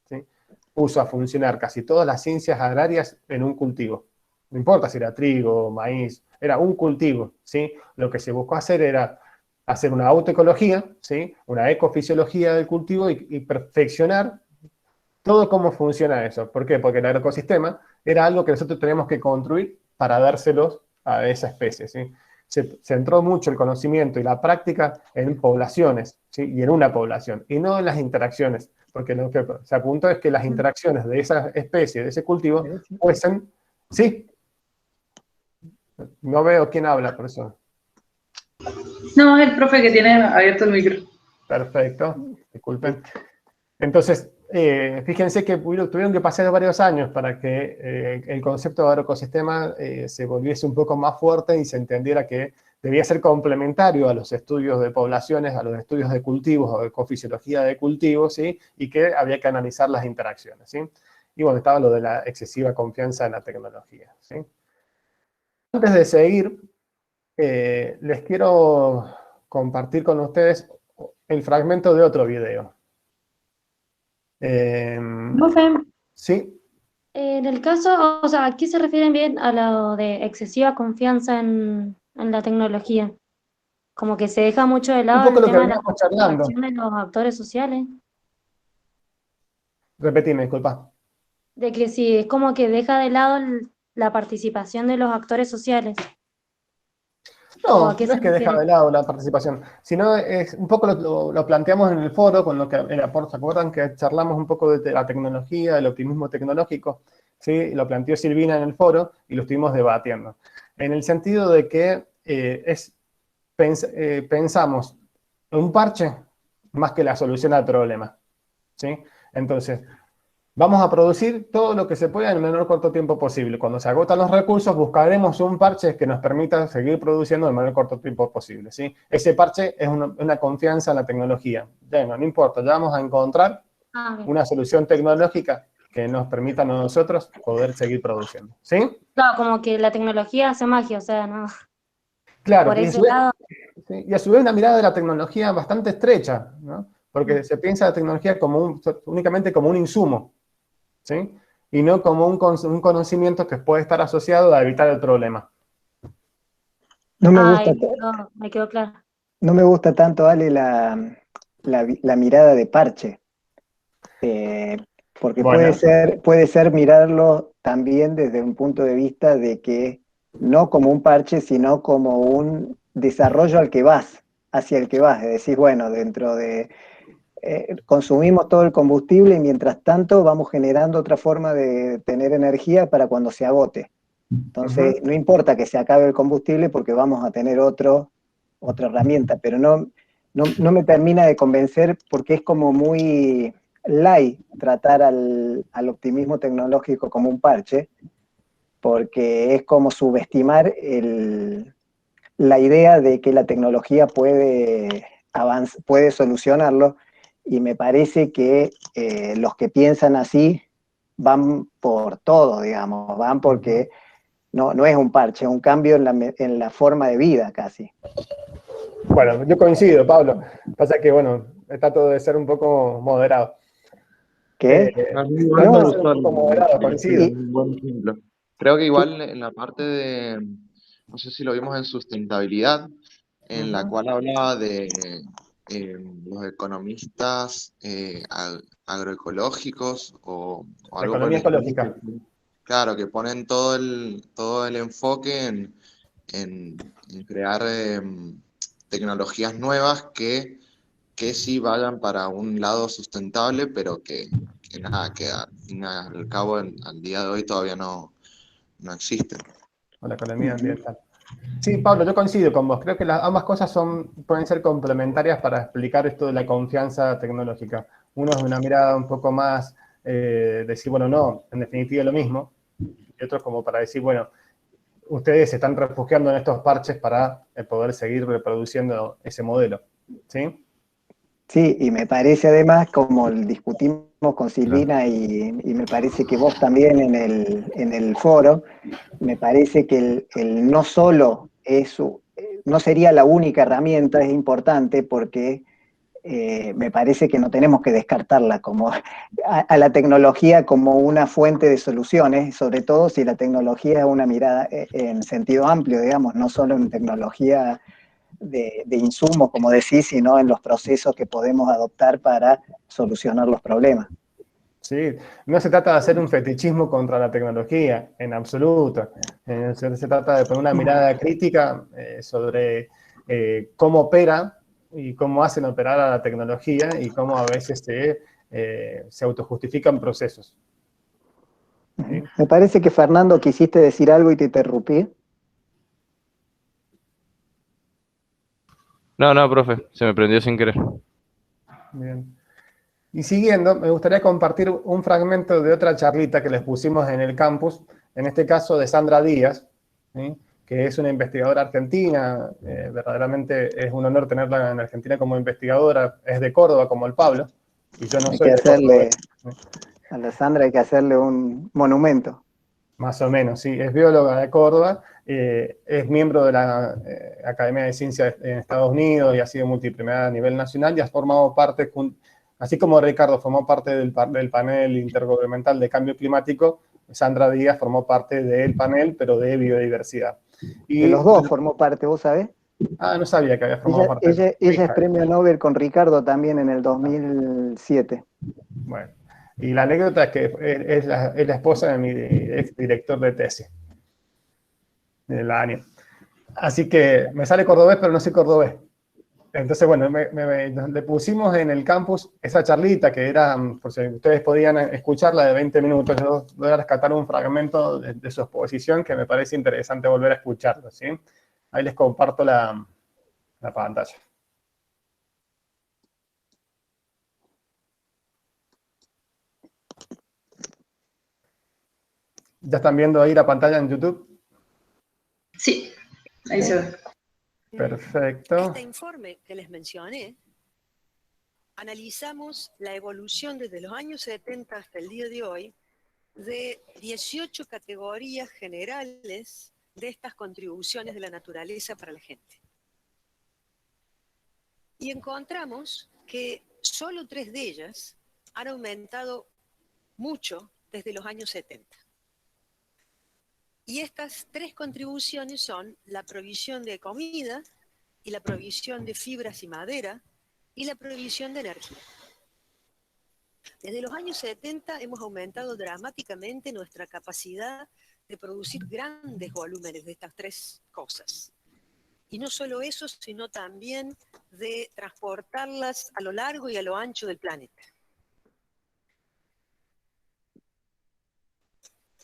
¿sí? Puso a funcionar casi todas las ciencias agrarias en un cultivo. No importa si era trigo, maíz, era un cultivo, ¿sí? Lo que se buscó hacer era hacer una autoecología, ¿sí? Una ecofisiología del cultivo y perfeccionar todo cómo funciona eso. ¿Por qué? Porque el agroecosistema era algo que nosotros teníamos que construir para dárselos a esa especie, ¿sí? Se centró mucho el conocimiento y la práctica en poblaciones, ¿sí? Y en una población, y no en las interacciones, porque lo que se apuntó es que las interacciones de esa especie, de ese cultivo, fuesen, ¿sí? No veo quién habla, por eso. No, es el profe que tiene abierto el micro. Perfecto, disculpen. Entonces, fíjense que tuvieron que pasar varios años para que el concepto de agroecosistema se volviese un poco más fuerte y se entendiera que debía ser complementario a los estudios de poblaciones, a los estudios de cultivos o de ecofisiología de cultivos, ¿sí? Y que había que analizar las interacciones, ¿sí? y bueno, estaba lo de la excesiva confianza en la tecnología, ¿sí? Antes de seguir, les quiero compartir con ustedes el fragmento de otro video. Profe, ¿Sí? en el caso, o sea, ¿a qué se refieren bien a lo de excesiva confianza en la tecnología? Como que se deja mucho de Un lado poco el lo que tema de la veníamos charlando. participación de los actores sociales. Repetime, disculpa. De que sí, es como que deja de lado la participación de los actores sociales. ¿O a No, qué no se es que deja refiere? de lado la participación, sino es un poco lo planteamos en el foro, con lo que el aporte, ¿se acuerdan que charlamos un poco de la tecnología, del optimismo tecnológico? ¿Sí? Lo planteó Silvina en el foro y lo estuvimos debatiendo. En el sentido de que pensamos en un parche más que la solución al problema, ¿sí? Entonces, vamos a producir todo lo que se pueda en el menor corto tiempo posible. Cuando se agotan los recursos, buscaremos un parche que nos permita seguir produciendo en el menor corto tiempo posible, ¿sí? Ese parche es una confianza en la tecnología. Bueno, no importa, ya vamos a encontrar Bien. una solución tecnológica que nos permita a nosotros poder seguir produciendo, ¿sí? Claro, como que la tecnología hace magia, o sea, ¿no? Claro, Por ese lado, ¿sí? Y a su vez una mirada de la tecnología bastante estrecha, ¿no? Porque se piensa la tecnología como únicamente como un insumo, ¿sí? Y no como un conocimiento que puede estar asociado a evitar el problema. No me gusta, me quedó claro. no me gusta tanto, Ale, la mirada de parche, porque Bueno, puede ser mirarlo también desde un punto de vista de que no como un parche, sino como un desarrollo al que vas, hacia el que vas. Es decir, bueno, dentro de consumimos todo el combustible y mientras tanto vamos generando otra forma de tener energía para cuando se agote. Entonces, no importa que se acabe el combustible porque vamos a tener otra herramienta, pero no me termina de convencer porque es como muy light tratar al optimismo tecnológico como un parche, porque es como subestimar la idea de que la tecnología puede solucionarlo, y me parece que los que piensan así van por todo, digamos, van porque no es un parche, es un cambio en la forma de vida casi. bueno, yo coincido, Pablo. Pasa que, bueno, trato de ser un poco moderado. ¿Qué? A mí igual Trato me de No, ser un gustó poco moderado, coincido. un buen ejemplo. Creo que igual en la parte de, no sé si lo vimos en sustentabilidad, en la cual hablaba de los economistas agroecológicos o La algo por economía el estilo, ecológica. claro, que ponen todo el enfoque en crear tecnologías nuevas que sí vayan para un lado sustentable, pero que nada, que al fin y al cabo al día de hoy todavía no existen. O la economía ambiental. Sí, Pablo, yo coincido con vos. Creo que ambas cosas pueden ser complementarias para explicar esto de la confianza tecnológica. Uno es una mirada un poco más, decir, bueno, no, en definitiva lo mismo. Y otro es como para decir, bueno, ustedes se están refugiando en estos parches para poder seguir reproduciendo ese modelo. ¿Sí? sí, y me parece además, como discutimos con Silvina y me parece que vos también en el foro, me parece que el no solo no sería la única herramienta, es importante porque me parece que no tenemos que descartarla como a la tecnología como una fuente de soluciones, sobre todo si la tecnología es una mirada en sentido amplio, digamos, no solo en tecnología de insumos, como decís, sino en los procesos que podemos adoptar para solucionar los problemas. Sí, no se trata de hacer un fetichismo contra la tecnología, en absoluto. Se trata de poner una mirada crítica sobre cómo opera y cómo hacen operar a la tecnología y cómo a veces se autojustifican procesos. ¿Sí? Me parece que Fernando quisiste decir algo y te interrumpí. No, profe, se me prendió sin querer. Bien. Y siguiendo, me gustaría compartir un fragmento de otra charlita que les pusimos en el campus, en este caso de Sandra Díaz, ¿sí? Que es una investigadora argentina. Verdaderamente es un honor tenerla en Argentina como investigadora. Es de Córdoba, como el Pablo, y yo no Hay soy que de Córdoba. hacerle, A la Sandra hay que hacerle un monumento. Más o menos, sí. Es bióloga de Córdoba, es miembro de la Academia de Ciencias en Estados Unidos y ha sido multipremiada a nivel nacional y ha formado parte, así como Ricardo formó parte del panel intergubernamental de cambio climático, Sandra Díaz formó parte del panel, pero de biodiversidad. De los dos formó parte, ¿vos sabés? Ah, no sabía que había formado parte. Ella es premio Nobel con Ricardo también en el 2007. Bueno, y la anécdota es que es la esposa de mi ex director de tesis, de la ANIA. Así que me sale cordobés, pero no soy cordobés. Entonces, bueno, le pusimos en el campus esa charlita que era, por si ustedes podían escucharla, de 20 minutos. Yo voy a rescatar un fragmento de su exposición que me parece interesante volver a escucharlo, ¿sí? Ahí les comparto la pantalla. ¿Ya están viendo ahí la pantalla en YouTube? Sí, ahí se ve. Perfecto. Este informe que les mencioné, analizamos la evolución desde los años 70 hasta el día de hoy de 18 categorías generales de estas contribuciones de la naturaleza para la gente. Y encontramos que solo 3 de ellas han aumentado mucho desde los años 70. Y estas 3 contribuciones son la provisión de comida y la provisión de fibras y madera y la provisión de energía. Desde los años 70 hemos aumentado dramáticamente nuestra capacidad de producir grandes volúmenes de estas 3 cosas. Y no solo eso, sino también de transportarlas a lo largo y a lo ancho del planeta.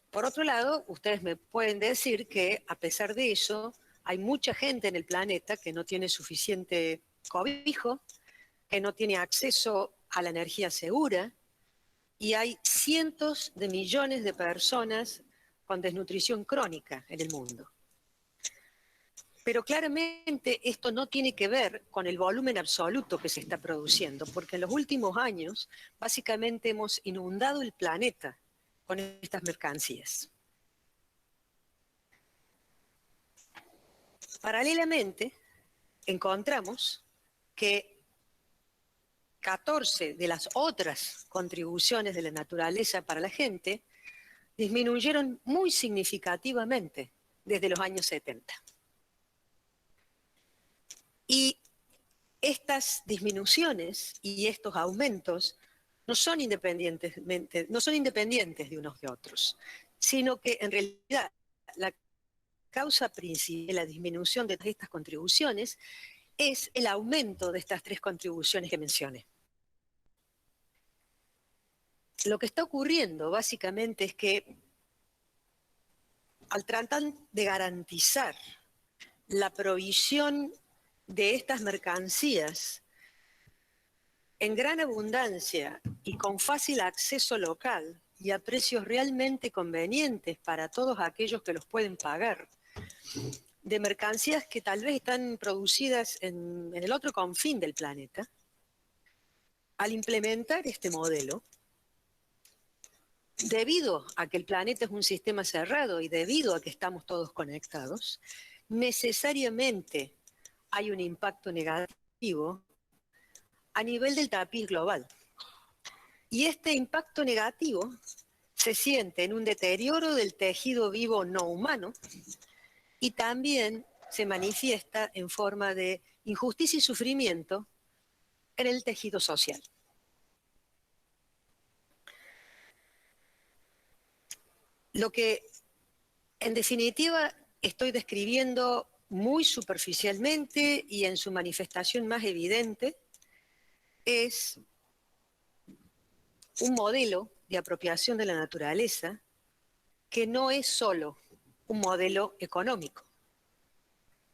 Por otro lado, ustedes me pueden decir que a pesar de eso, hay mucha gente en el planeta que no tiene suficiente cobijo, que no tiene acceso a la energía segura, y hay cientos de millones de personas con desnutrición crónica en el mundo. Pero claramente esto no tiene que ver con el volumen absoluto que se está produciendo, porque en los últimos años básicamente hemos inundado el planeta con estas mercancías. Paralelamente, encontramos que 14 de las otras contribuciones de la naturaleza para la gente disminuyeron muy significativamente desde los años 70. Y estas disminuciones y estos aumentos no son independientes de unos de otros, sino que en realidad la causa principal de la disminución de estas contribuciones es el aumento de estas 3 contribuciones que mencioné. Lo que está ocurriendo básicamente es que al tratar de garantizar la provisión de estas mercancías en gran abundancia y con fácil acceso local y a precios realmente convenientes para todos aquellos que los pueden pagar, de mercancías que tal vez están producidas en el otro confín del planeta, al implementar este modelo, debido a que el planeta es un sistema cerrado y debido a que estamos todos conectados, necesariamente hay un impacto negativo a nivel del tapiz global. Y este impacto negativo se siente en un deterioro del tejido vivo no humano y también se manifiesta en forma de injusticia y sufrimiento en el tejido social. Lo que, en definitiva, estoy describiendo muy superficialmente y en su manifestación más evidente, es un modelo de apropiación de la naturaleza que no es solo un modelo económico.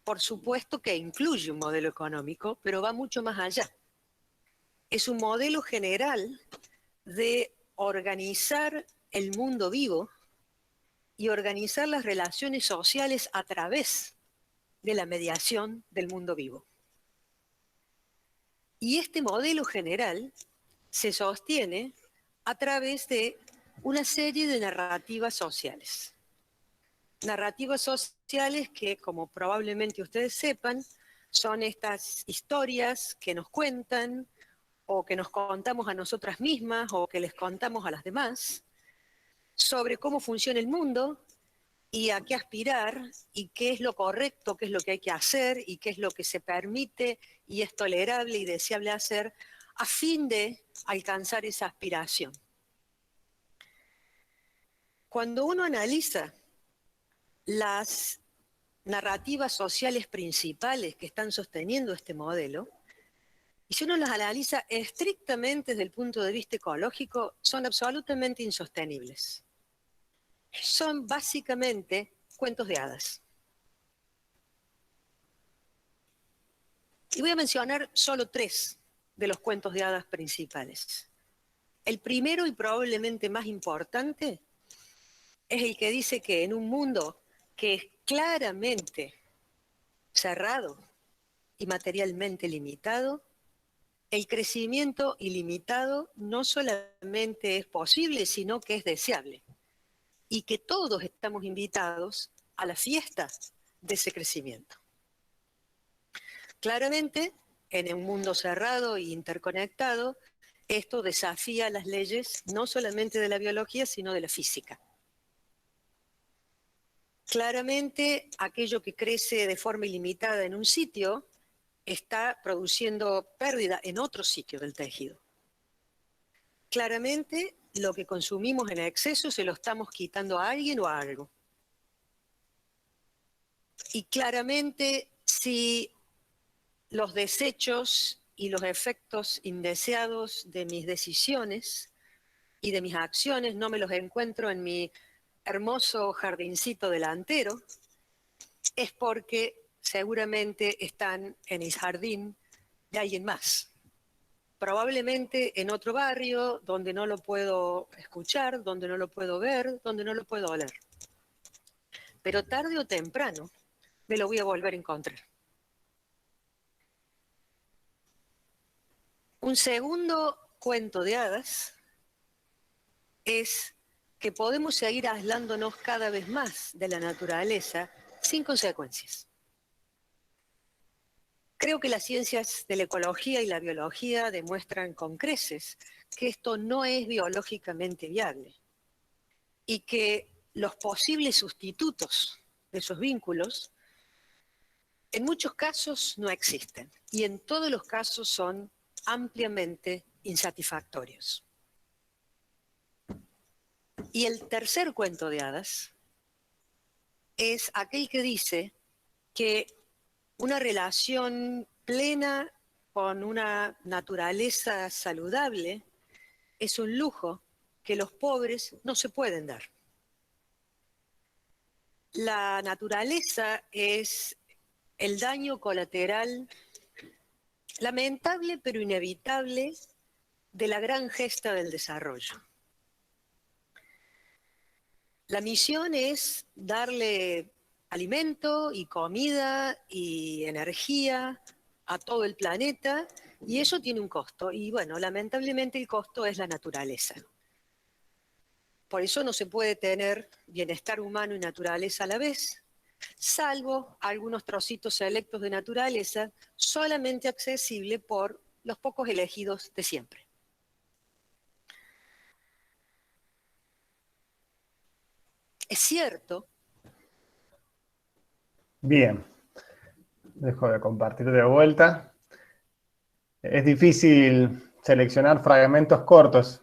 Por supuesto que incluye un modelo económico, pero va mucho más allá. Es un modelo general de organizar el mundo vivo y organizar las relaciones sociales a través de la mediación del mundo vivo. Y este modelo general se sostiene a través de una serie de narrativas sociales. Narrativas sociales que, como probablemente ustedes sepan, son estas historias que nos cuentan o que nos contamos a nosotras mismas o que les contamos a las demás sobre cómo funciona el mundo y a qué aspirar y qué es lo correcto, qué es lo que hay que hacer y qué es lo que se permite y es tolerable y deseable hacer a fin de alcanzar esa aspiración. Cuando uno analiza las narrativas sociales principales que están sosteniendo este modelo, y si uno las analiza estrictamente desde el punto de vista ecológico, son absolutamente insostenibles. Son básicamente cuentos de hadas. Y voy a mencionar solo 3 de los cuentos de hadas principales. El primero y probablemente más importante es el que dice que en un mundo que es claramente cerrado y materialmente limitado, el crecimiento ilimitado no solamente es posible, sino que es deseable. Y que todos estamos invitados a la fiesta de ese crecimiento. Claramente, en un mundo cerrado e interconectado, esto desafía las leyes no solamente de la biología, sino de la física. Claramente, aquello que crece de forma ilimitada en un sitio está produciendo pérdida en otro sitio del tejido. Claramente, lo que consumimos en exceso se lo estamos quitando a alguien o a algo. Y claramente, si los desechos y los efectos indeseados de mis decisiones y de mis acciones no me los encuentro en mi hermoso jardincito delantero, es porque seguramente están en el jardín de alguien más. Probablemente en otro barrio donde no lo puedo escuchar, donde no lo puedo ver, donde no lo puedo oler. Pero tarde o temprano me lo voy a volver a encontrar. Un segundo cuento de hadas es que podemos seguir aislándonos cada vez más de la naturaleza sin consecuencias. Creo que las ciencias de la ecología y la biología demuestran con creces que esto no es biológicamente viable y que los posibles sustitutos de esos vínculos en muchos casos no existen y en todos los casos son ampliamente insatisfactorios. Y el tercer cuento de hadas es aquel que dice que una relación plena con una naturaleza saludable es un lujo que los pobres no se pueden dar. La naturaleza es el daño colateral lamentable pero inevitable de la gran gesta del desarrollo. La misión es darle alimento y comida y energía a todo el planeta y eso tiene un costo y bueno, lamentablemente el costo es la naturaleza. Por eso no se puede tener bienestar humano y naturaleza a la vez, salvo algunos trocitos selectos de naturaleza solamente accesible por los pocos elegidos de siempre. Es cierto. Bien, dejo de compartir de vuelta. Es difícil seleccionar fragmentos cortos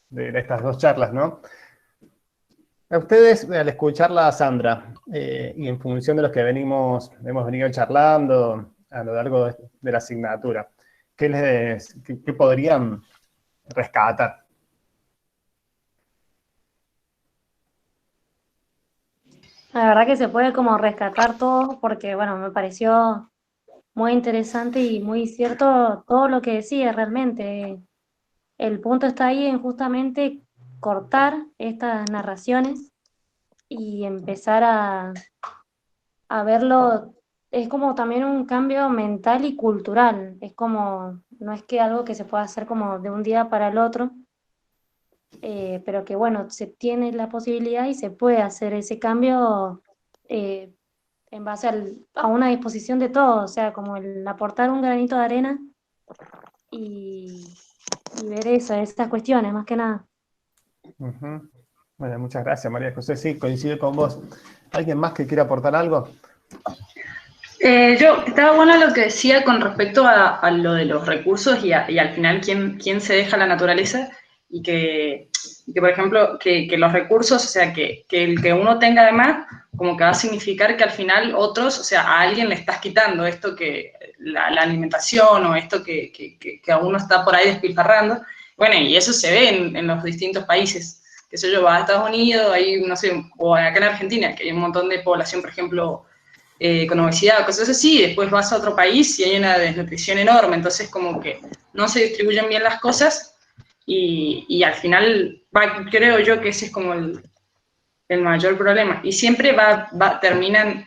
de estas dos charlas, ¿no? A ustedes, al escucharla a Sandra, y en función de los que hemos venido charlando a lo largo de la asignatura, ¿qué podrían rescatar? La verdad que se puede como rescatar todo porque, bueno, me pareció muy interesante y muy cierto todo lo que decía realmente. El punto está ahí en justamente cortar estas narraciones y empezar a verlo, es como también un cambio mental y cultural, es como no es que algo que se pueda hacer como de un día para el otro, pero que bueno, se tiene la posibilidad y se puede hacer ese cambio eh, en base a una disposición de todos, o sea, como el aportar un granito de arena y, y ver eso, esas cuestiones, más que nada. Ujú. Bueno, muchas gracias, María José. Sí, coincido con vos. ¿Alguien más que quiera aportar algo? Yo estaba bueno lo que decía con respecto a lo de los recursos y al final quién se deja a la naturaleza y que, por ejemplo, que los recursos, o sea, que el que uno tenga además, como que va a significar que al final otros, o sea, a alguien le estás quitando esto que la alimentación o esto que a uno está por ahí despilfarrando. Bueno, y eso se ve en los distintos países. Qué sé yo, va a Estados Unidos, ahí, no sé, o acá en Argentina, que hay un montón de población, por ejemplo, con obesidad, cosas así, y después vas a otro país y hay una desnutrición enorme, entonces como que no se distribuyen bien las cosas y al final creo yo que ese es como el mayor problema. Y siempre terminan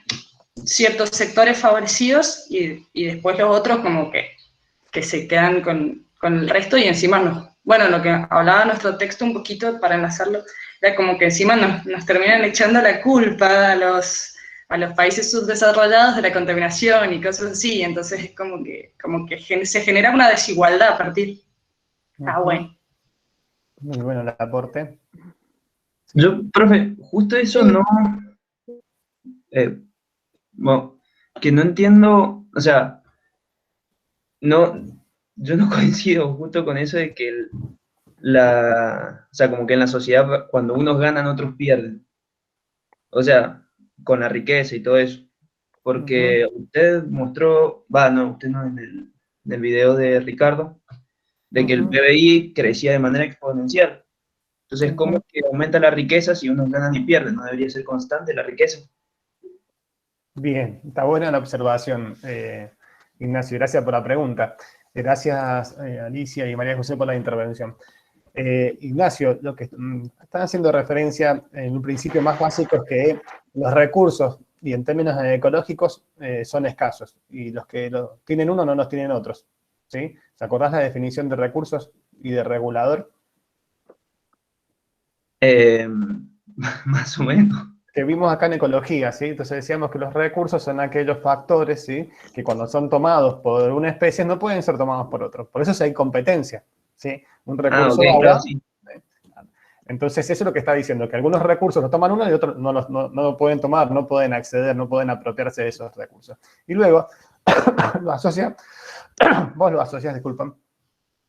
ciertos sectores favorecidos y después los otros como que se quedan con el resto y encima bueno, lo que hablaba nuestro texto un poquito para enlazarlo, era como que encima nos terminan echando la culpa a los países subdesarrollados de la contaminación y cosas así, entonces es como que se genera una desigualdad a partir. Ah, bueno. Muy bueno el aporte. Yo, profe, justo eso no, bueno, que no entiendo, o sea, no, yo no coincido justo con eso de que o sea, como que en la sociedad cuando unos ganan, otros pierden. O sea, con la riqueza y todo eso. Porque usted mostró, no, usted no, en el video de Ricardo, de que el PBI crecía de manera exponencial. Entonces, ¿cómo es que aumenta la riqueza si unos ganan y pierden? ¿No debería ser constante la riqueza? Bien, está buena la observación, Ignacio. Gracias por la pregunta. Gracias, Alicia y María José, por la intervención. Ignacio, lo que están haciendo referencia en un principio más básico es que los recursos, y en términos ecológicos, son escasos. Y los que tienen uno no los tienen otros. ¿Sí? ¿Se acordás la definición de recursos y de regulador? Más o menos. Que vimos acá en ecología, ¿sí? Entonces decíamos que los recursos son aquellos factores, ¿sí? Que cuando son tomados por una especie no pueden ser tomados por otro. Por eso hay competencia, ¿sí? Un recurso claro, sí. Entonces eso es lo que está diciendo, que algunos recursos los toman uno y otros no lo pueden tomar, no pueden acceder, no pueden apropiarse de esos recursos. Y luego vos lo asocias, disculpa,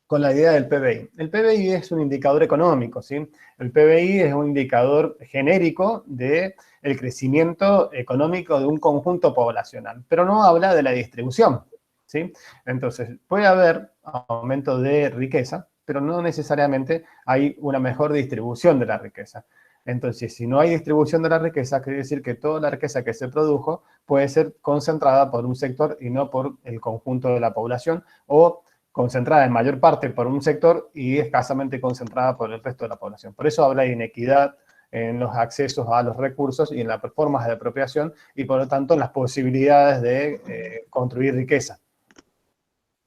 con la idea del PBI. El PBI es un indicador económico, ¿sí? El PBI es un indicador genérico del crecimiento económico de un conjunto poblacional, pero no habla de la distribución, ¿sí? Entonces, puede haber aumento de riqueza, pero no necesariamente hay una mejor distribución de la riqueza. Entonces, si no hay distribución de la riqueza, quiere decir que toda la riqueza que se produjo puede ser concentrada por un sector y no por el conjunto de la población, o concentrada en mayor parte por un sector y escasamente concentrada por el resto de la población. Por eso habla de inequidad en los accesos a los recursos y en las formas de apropiación y por lo tanto en las posibilidades de construir riqueza.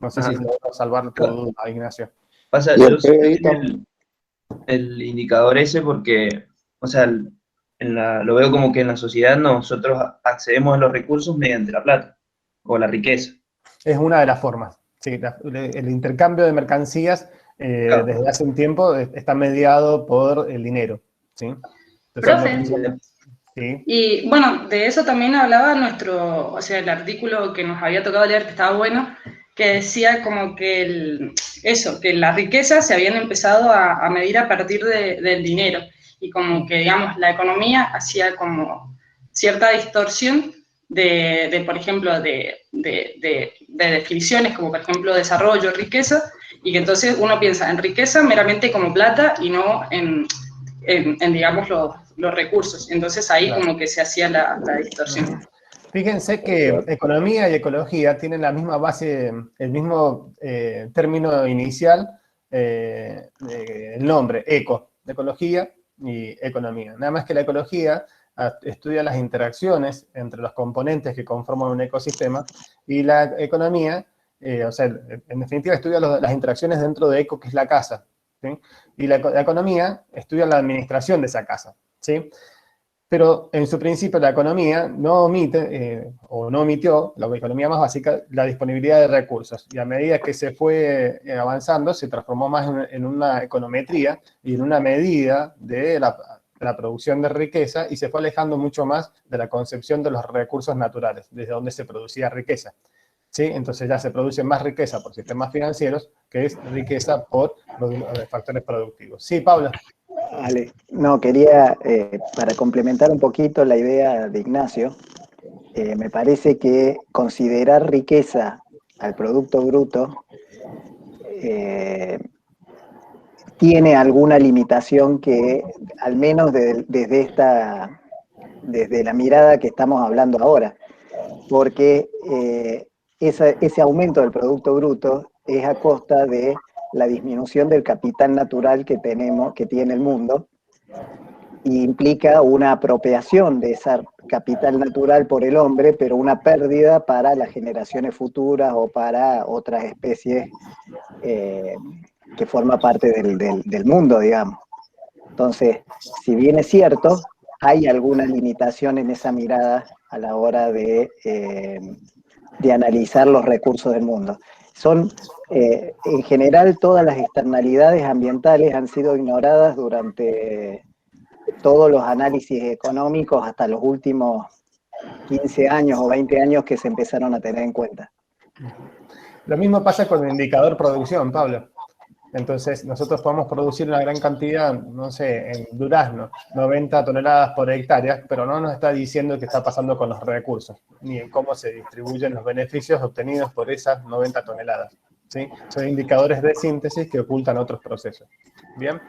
No sé si logro salvar tu duda, Ignacio. Pasa, yo sé el indicador ese porque, o sea, lo veo como que en la sociedad nosotros accedemos a los recursos mediante la plata o la riqueza. Es una de las formas. Sí, el intercambio de mercancías claro, desde hace un tiempo está mediado por el dinero. ¿Sí? Entonces, profe, ¿sí? Y bueno, de eso también hablaba o sea, el artículo que nos había tocado leer, que estaba bueno, que decía como que que las riquezas se habían empezado a medir a partir del dinero y como que, digamos, la economía hacía como cierta distorsión por ejemplo, de definiciones como, por ejemplo, desarrollo, riqueza, y que entonces uno piensa en riqueza meramente como plata y no en digamos, los recursos. Entonces ahí claro, como que se hacía la distorsión. Fíjense que economía y ecología tienen la misma base, el mismo término inicial, el nombre, eco, de ecología y economía. Nada más que la ecología estudia las interacciones entre los componentes que conforman un ecosistema y la economía o sea, en definitiva estudia las interacciones dentro de ECO, que es la casa, ¿sí? Y la economía estudia la administración de esa casa, ¿sí? Pero en su principio la economía no omite, o no omitió, la economía más básica, la disponibilidad de recursos. Y a medida que se fue avanzando, se transformó más en una econometría y en una medida de la producción de riqueza, y se fue alejando mucho más de la concepción de los recursos naturales, desde donde se producía riqueza, ¿sí? Entonces ya se produce más riqueza por sistemas financieros que es riqueza por factores productivos. Sí, Pablo. Ale, no, quería, para complementar un poquito la idea de Ignacio, me parece que considerar riqueza al Producto Bruto tiene alguna limitación que, al menos desde la mirada que estamos hablando ahora, porque ese aumento del Producto Bruto es a costa de la disminución del capital natural que tiene el mundo, y implica una apropiación de ese capital natural por el hombre, pero una pérdida para las generaciones futuras o para otras especies que forma parte del mundo, digamos. Entonces, si bien es cierto, hay alguna limitación en esa mirada a la hora de analizar los recursos del mundo. En general, todas las externalidades ambientales han sido ignoradas durante todos los análisis económicos hasta los últimos 15 años o 20 años que se empezaron a tener en cuenta. Lo mismo pasa con el indicador producción, Pablo. Entonces, nosotros podemos producir una gran cantidad, no sé, en durazno, 90 toneladas por hectárea, pero no nos está diciendo qué está pasando con los recursos, ni en cómo se distribuyen los beneficios obtenidos por esas 90 toneladas, ¿sí? Son indicadores de síntesis que ocultan otros procesos. Bien.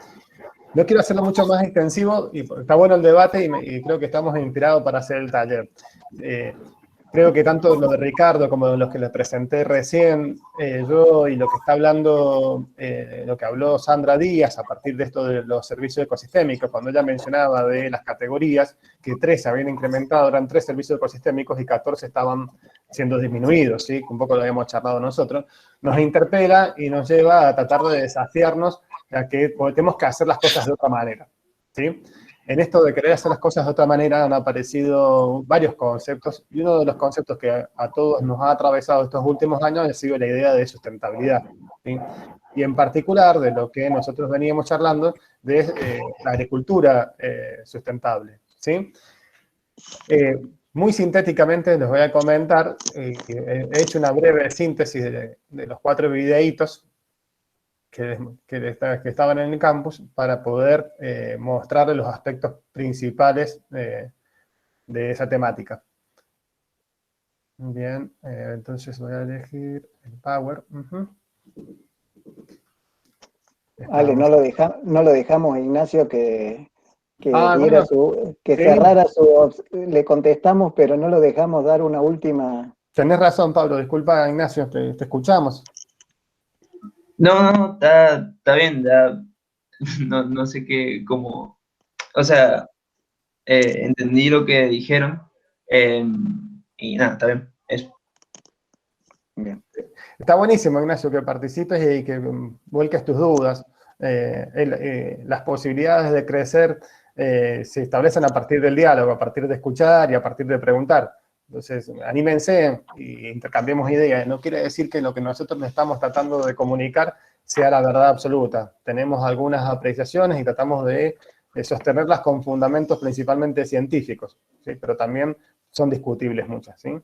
No quiero hacerlo mucho más extensivo, y está bueno el debate y creo que estamos inspirados para hacer el taller. Creo que tanto lo de Ricardo como de los que les presenté recién, yo y lo que está hablando, lo que habló Sandra Díaz a partir de esto de los servicios ecosistémicos, cuando ella mencionaba de las categorías, que 13 habían incrementado, eran 3 servicios ecosistémicos y 14 estaban siendo disminuidos, ¿sí? Un poco lo habíamos charlado nosotros, nos interpela y nos lleva a tratar de desafiarnos a que tenemos que hacer las cosas de otra manera, ¿sí? En esto de querer hacer las cosas de otra manera han aparecido varios conceptos, y uno de los conceptos que a todos nos ha atravesado estos últimos años ha sido la idea de sustentabilidad, ¿sí? Y en particular de lo que nosotros veníamos charlando de la agricultura sustentable, ¿sí? Muy sintéticamente les voy a comentar, he hecho una breve síntesis de los 4 videitos que estaban en el campus para poder mostrarles los aspectos principales de esa temática. Bien, entonces voy a elegir el Power. Ale, no lo dejamos, Ignacio, que bueno, cerrara su... Le contestamos, pero no lo dejamos dar una última... Tenés razón, Pablo, disculpa, Ignacio, te escuchamos. No, está bien, ya, no sé cómo, o sea, entendí lo que dijeron, y nada, está bien, eso. Bien. Está buenísimo, Ignacio, que participes y que vuelques tus dudas. Las posibilidades de crecer se establecen a partir del diálogo, a partir de escuchar y a partir de preguntar. Entonces, anímense e intercambiemos ideas. No quiere decir que lo que nosotros estamos tratando de comunicar sea la verdad absoluta. Tenemos algunas apreciaciones y tratamos de sostenerlas con fundamentos principalmente científicos, ¿sí? Pero también son discutibles muchas, ¿sí?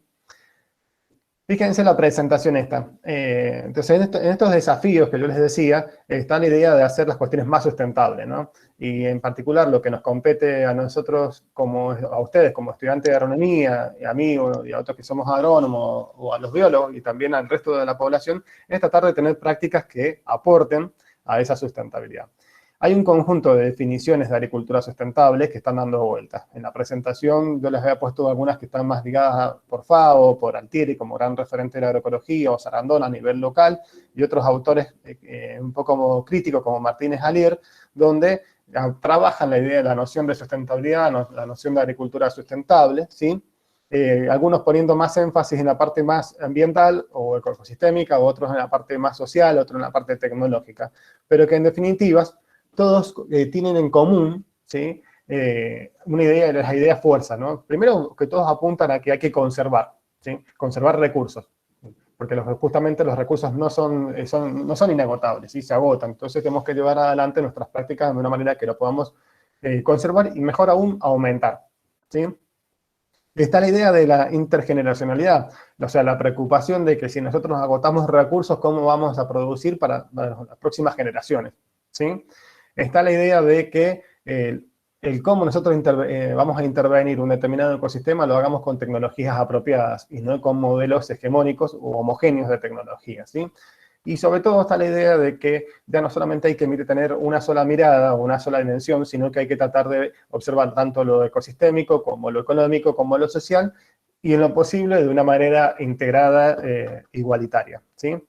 Fíjense la presentación esta. Entonces, en estos desafíos que yo les decía, está la idea de hacer las cuestiones más sustentables, ¿no? Y en particular lo que nos compete a nosotros, a ustedes como estudiantes de agronomía, y a mí y a otros que somos agrónomos, o a los biólogos, y también al resto de la población, es tratar de tener prácticas que aporten a esa sustentabilidad. Hay un conjunto de definiciones de agricultura sustentable que están dando vueltas. En la presentación yo les había puesto algunas que están más ligadas por FAO, por Altieri como gran referente de la agroecología, o Sarandon a nivel local, y otros autores un poco críticos como Martínez Alier, donde trabajan la idea de la noción de sustentabilidad, la noción de agricultura sustentable, ¿sí? algunos poniendo más énfasis en la parte más ambiental o ecosistémica, otros en la parte más social, otros en la parte tecnológica, pero que en definitiva todos tienen en común, ¿sí? Una idea, las ideas fuerza, ¿no? Primero que todos apuntan a que hay que conservar, ¿sí? Conservar recursos, porque justamente los recursos no son inagotables, ¿sí? Se agotan, entonces tenemos que llevar adelante nuestras prácticas de una manera que lo podamos conservar y mejor aún aumentar, ¿sí? Está la idea de la intergeneracionalidad, o sea, la preocupación de que si nosotros agotamos recursos, ¿cómo vamos a producir para las próximas generaciones? ¿Sí? Está la idea de que el cómo nosotros vamos a intervenir un determinado ecosistema lo hagamos con tecnologías apropiadas y no con modelos hegemónicos u homogéneos de tecnología, ¿sí? Y sobre todo está la idea de que ya no solamente hay que tener una sola mirada o una sola dimensión, sino que hay que tratar de observar tanto lo ecosistémico como lo económico como lo social, y en lo posible de una manera integrada, igualitaria, ¿sí?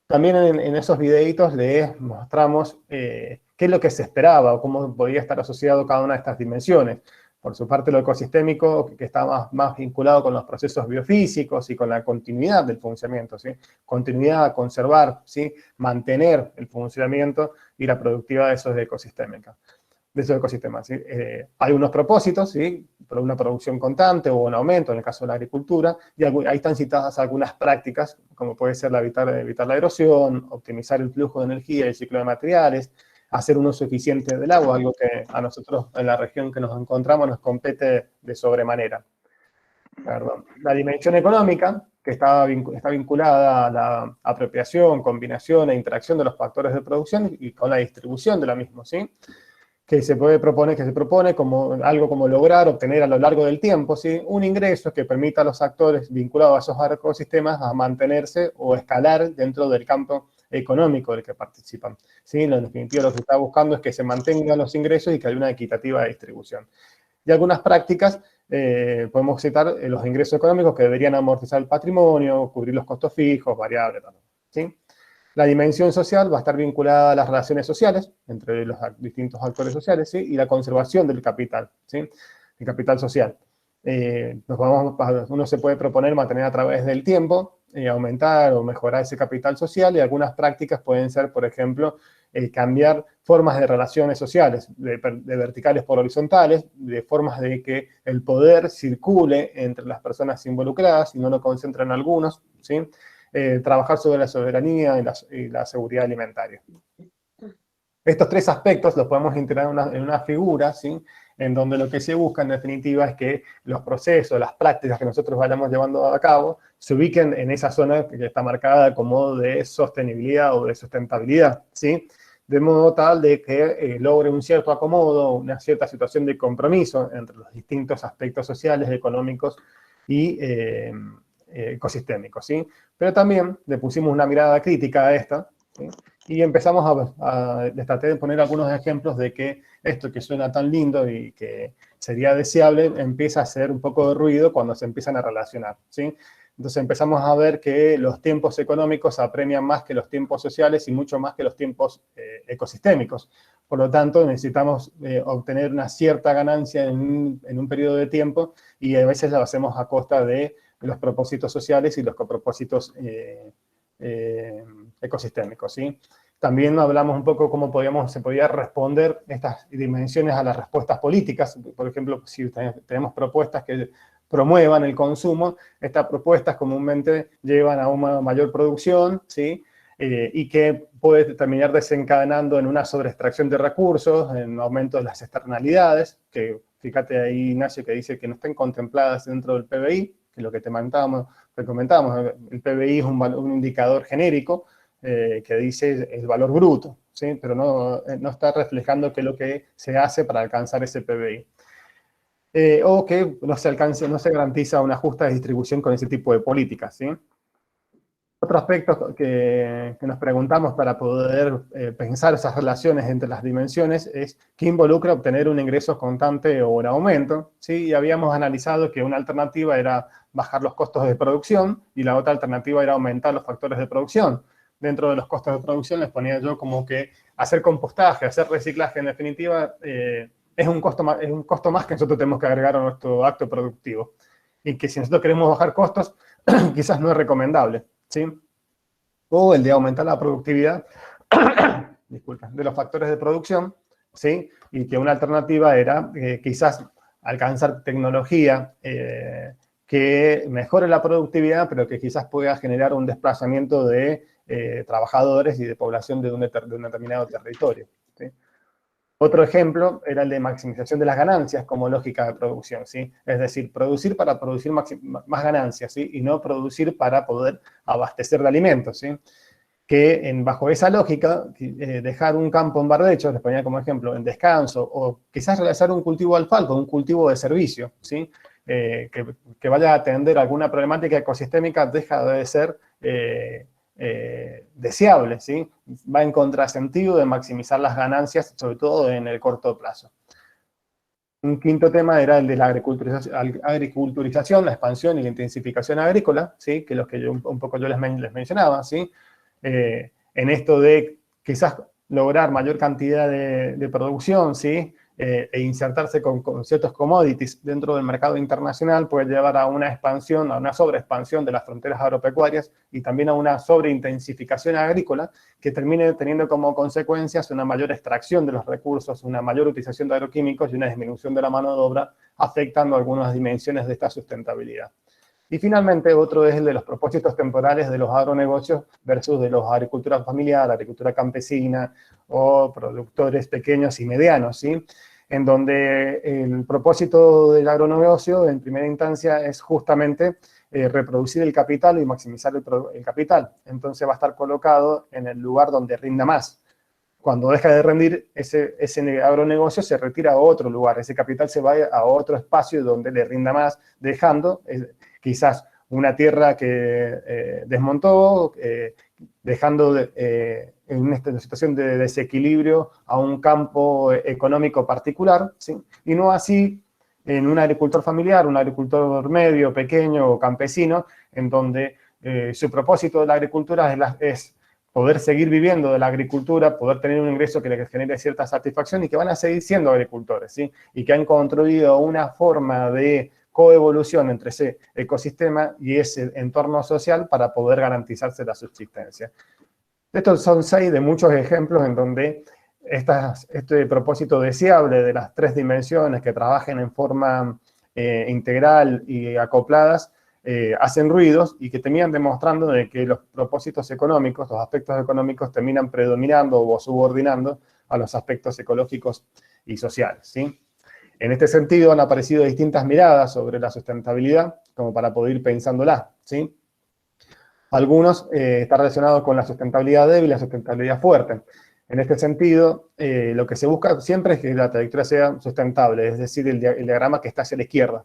También en esos videitos les mostramos qué es lo que se esperaba o cómo podía estar asociado cada una de estas dimensiones. Por su parte, lo ecosistémico, que está más vinculado con los procesos biofísicos y con la continuidad del funcionamiento, ¿sí? Continuidad a conservar, ¿sí? Mantener el funcionamiento y la productividad de esos ecosistemas, ¿sí? Hay unos propósitos, ¿sí? Por una producción constante o un aumento en el caso de la agricultura, y ahí están citadas algunas prácticas, como puede ser evitar la erosión, optimizar el flujo de energía y el ciclo de materiales, hacer un uso eficiente del agua, algo que a nosotros en la región que nos encontramos nos compete de sobremanera. Perdón. La dimensión económica, que está vinculada a la apropiación, combinación e interacción de los factores de producción y con la distribución de la misma, ¿sí? Que se propone como algo como lograr obtener a lo largo del tiempo, ¿sí? Un ingreso que permita a los actores vinculados a esos ecosistemas a mantenerse o escalar dentro del campo económico del que participan, ¿sí? En definitiva, lo que se está buscando es que se mantengan los ingresos y que haya una equitativa distribución. Y algunas prácticas, podemos citar los ingresos económicos que deberían amortizar el patrimonio, cubrir los costos fijos, variables, ¿sí? La dimensión social va a estar vinculada a las relaciones sociales entre los distintos actores sociales, ¿sí? Y la conservación del capital, ¿sí? El capital social. Uno se puede proponer mantener a través del tiempo, aumentar o mejorar ese capital social, y algunas prácticas pueden ser, por ejemplo, cambiar formas de relaciones sociales, de verticales por horizontales, de formas de que el poder circule entre las personas involucradas y no lo concentra en algunos, ¿sí? Trabajar sobre la soberanía y la seguridad alimentaria. Estos tres aspectos los podemos integrar en una figura, ¿sí? En donde lo que se busca en definitiva es que los procesos, las prácticas que nosotros vayamos llevando a cabo se ubiquen en esa zona que está marcada como de sostenibilidad o de sustentabilidad, ¿sí? De modo tal de que logre un cierto acomodo, una cierta situación de compromiso entre los distintos aspectos sociales, económicos y ecosistémicos, ¿sí? Pero también le pusimos una mirada crítica a esta, ¿sí? Y empezamos les traté de poner algunos ejemplos de que esto que suena tan lindo y que sería deseable empieza a hacer un poco de ruido cuando se empiezan a relacionar, ¿sí? Entonces empezamos a ver que los tiempos económicos apremian más que los tiempos sociales y mucho más que los tiempos ecosistémicos. Por lo tanto, necesitamos obtener una cierta ganancia en un periodo de tiempo, y a veces lo hacemos a costa de los propósitos sociales y los propósitos ecosistémicos, ¿sí? También hablamos un poco cómo se podía responder estas dimensiones a las respuestas políticas. Por ejemplo, si tenemos propuestas que promuevan el consumo, estas propuestas comúnmente llevan a una mayor producción, ¿sí? Y que puede terminar desencadenando en una sobreextracción de recursos, en aumento de las externalidades, que fíjate ahí, Ignacio, que dice que no estén contempladas dentro del PBI, que es lo que te comentábamos. El PBI es un indicador genérico que dice el valor bruto, ¿sí? Pero no está reflejando qué es lo que se hace para alcanzar ese PBI. O que no se garantiza una justa distribución con ese tipo de políticas, ¿sí? Otro aspecto que nos preguntamos para poder pensar esas relaciones entre las dimensiones es qué involucra obtener un ingreso constante o un aumento, ¿sí? Y habíamos analizado que una alternativa era bajar los costos de producción y la otra alternativa era aumentar los factores de producción. Dentro de los costos de producción les ponía yo como que hacer compostaje, hacer reciclaje, en definitiva, es un costo más que nosotros tenemos que agregar a nuestro acto productivo. y que si nosotros queremos bajar costos, quizás no es recomendable, ¿sí? O el de aumentar la productividad, disculpa, de los factores de producción, ¿sí? Y que una alternativa era quizás alcanzar tecnología que mejore la productividad, pero que quizás pueda generar un desplazamiento de trabajadores y de población de un determinado territorio, ¿sí? Otro ejemplo era el de maximización de las ganancias como lógica de producción, ¿sí? Es decir, producir para producir más ganancias, ¿sí? Y no producir para poder abastecer de alimentos, ¿sí? Que bajo esa lógica, dejar un campo en barbecho, les ponía como ejemplo, en descanso, o quizás realizar un cultivo de alfalfa, un cultivo de servicio, ¿sí? Que vaya a atender alguna problemática ecosistémica, deja de ser deseable, ¿sí? Va en contrasentido de maximizar las ganancias, sobre todo en el corto plazo. Un quinto tema era el de la agriculturización, la expansión y la intensificación agrícola, ¿sí? Que los que yo, un poco yo les mencionaba, ¿sí? En esto de quizás lograr mayor cantidad de producción, ¿sí? E insertarse con ciertos commodities dentro del mercado internacional puede llevar a una expansión, a una sobreexpansión de las fronteras agropecuarias y también a una sobreintensificación agrícola que termine teniendo como consecuencias una mayor extracción de los recursos, una mayor utilización de agroquímicos y una disminución de la mano de obra, afectando algunas dimensiones de esta sustentabilidad. Y finalmente, otro es el de los propósitos temporales de los agronegocios versus de los agricultura familiar, agricultura campesina o productores pequeños y medianos, ¿sí? En donde el propósito del agronegocio, en primera instancia, es justamente reproducir el capital y maximizar el capital. Entonces va a estar colocado en el lugar donde rinda más. Cuando deja de rendir, ese agronegocio se retira a otro lugar, ese capital se va a otro espacio donde le rinda más, dejando quizás una tierra que desmontó, dejando en una situación de desequilibrio a un campo económico particular, ¿sí? Y no así en un agricultor familiar, un agricultor medio, pequeño o campesino, en donde su propósito de la agricultura es poder seguir viviendo de la agricultura, poder tener un ingreso que les genere cierta satisfacción y que van a seguir siendo agricultores, ¿sí? Y que han construido una forma de coevolución entre ese ecosistema y ese entorno social para poder garantizarse la subsistencia. Estos son 6 de muchos ejemplos en donde este propósito deseable de las 3 dimensiones que trabajen en forma integral y acopladas hacen ruidos y que terminan demostrando de que los propósitos económicos, los aspectos económicos terminan predominando o subordinando a los aspectos ecológicos y sociales, ¿sí? En este sentido han aparecido distintas miradas sobre la sustentabilidad, como para poder ir pensándola, ¿sí? Algunos están relacionados con la sustentabilidad débil y la sustentabilidad fuerte. En este sentido, lo que se busca siempre es que la trayectoria sea sustentable, es decir, el diagrama que está hacia la izquierda.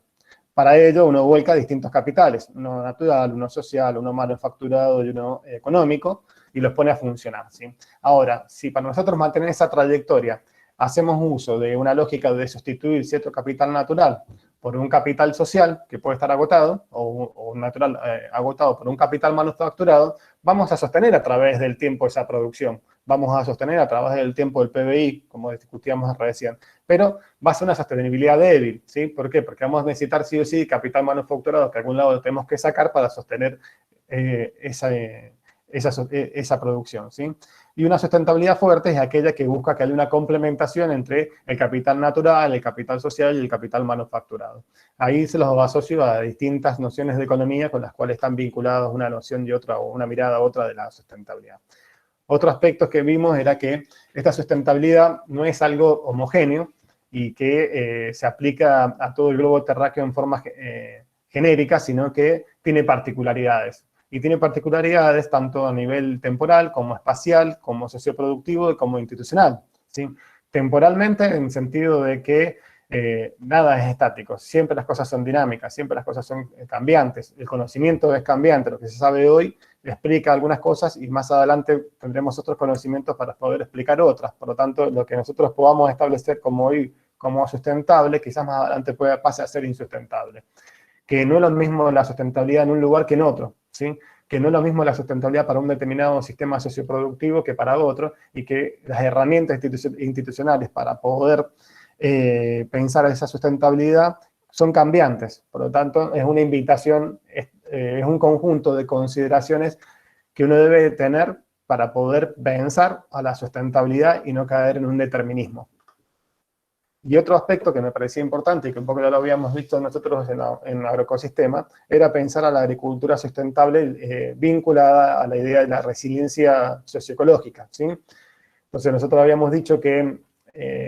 Para ello, uno vuelca distintos capitales, uno natural, uno social, uno manufacturado y uno económico, y los pone a funcionar, ¿sí? Ahora, si para nosotros mantener esa trayectoria hacemos uso de una lógica de sustituir cierto capital natural por un capital social que puede estar agotado, o natural agotado por un capital manufacturado, vamos a sostener a través del tiempo esa producción. Vamos a sostener a través del tiempo el PBI, como discutíamos recién. Pero va a ser una sostenibilidad débil, ¿sí? ¿Por qué? Porque vamos a necesitar sí o sí capital manufacturado que de algún lado lo tenemos que sacar para sostener esa producción, ¿sí? Y una sustentabilidad fuerte es aquella que busca que haya una complementación entre el capital natural, el capital social y el capital manufacturado. Ahí se los asocio a distintas nociones de economía con las cuales están vinculados una noción y otra, o una mirada a otra de la sustentabilidad. Otro aspecto que vimos era que esta sustentabilidad no es algo homogéneo y que se aplica a todo el globo terráqueo en forma genérica, sino que tiene particularidades. Y tiene particularidades tanto a nivel temporal, como espacial, como socioproductivo y como institucional, ¿sí? Temporalmente, en el sentido de que nada es estático, siempre las cosas son dinámicas, siempre las cosas son cambiantes, el conocimiento es cambiante, lo que se sabe hoy explica algunas cosas y más adelante tendremos otros conocimientos para poder explicar otras, por lo tanto, lo que nosotros podamos establecer como hoy como sustentable, quizás más adelante pase a ser insustentable. Que no es lo mismo la sustentabilidad en un lugar que en otro, ¿sí? Que no es lo mismo la sustentabilidad para un determinado sistema socioproductivo que para otro, y que las herramientas institucionales para poder pensar esa sustentabilidad son cambiantes. Por lo tanto, es una invitación, es un conjunto de consideraciones que uno debe tener para poder pensar a la sustentabilidad y no caer en un determinismo. Y otro aspecto que me parecía importante, y que un poco ya lo habíamos visto nosotros en agroecosistema, era pensar a la agricultura sustentable vinculada a la idea de la resiliencia socioecológica, ¿sí? Entonces nosotros habíamos dicho que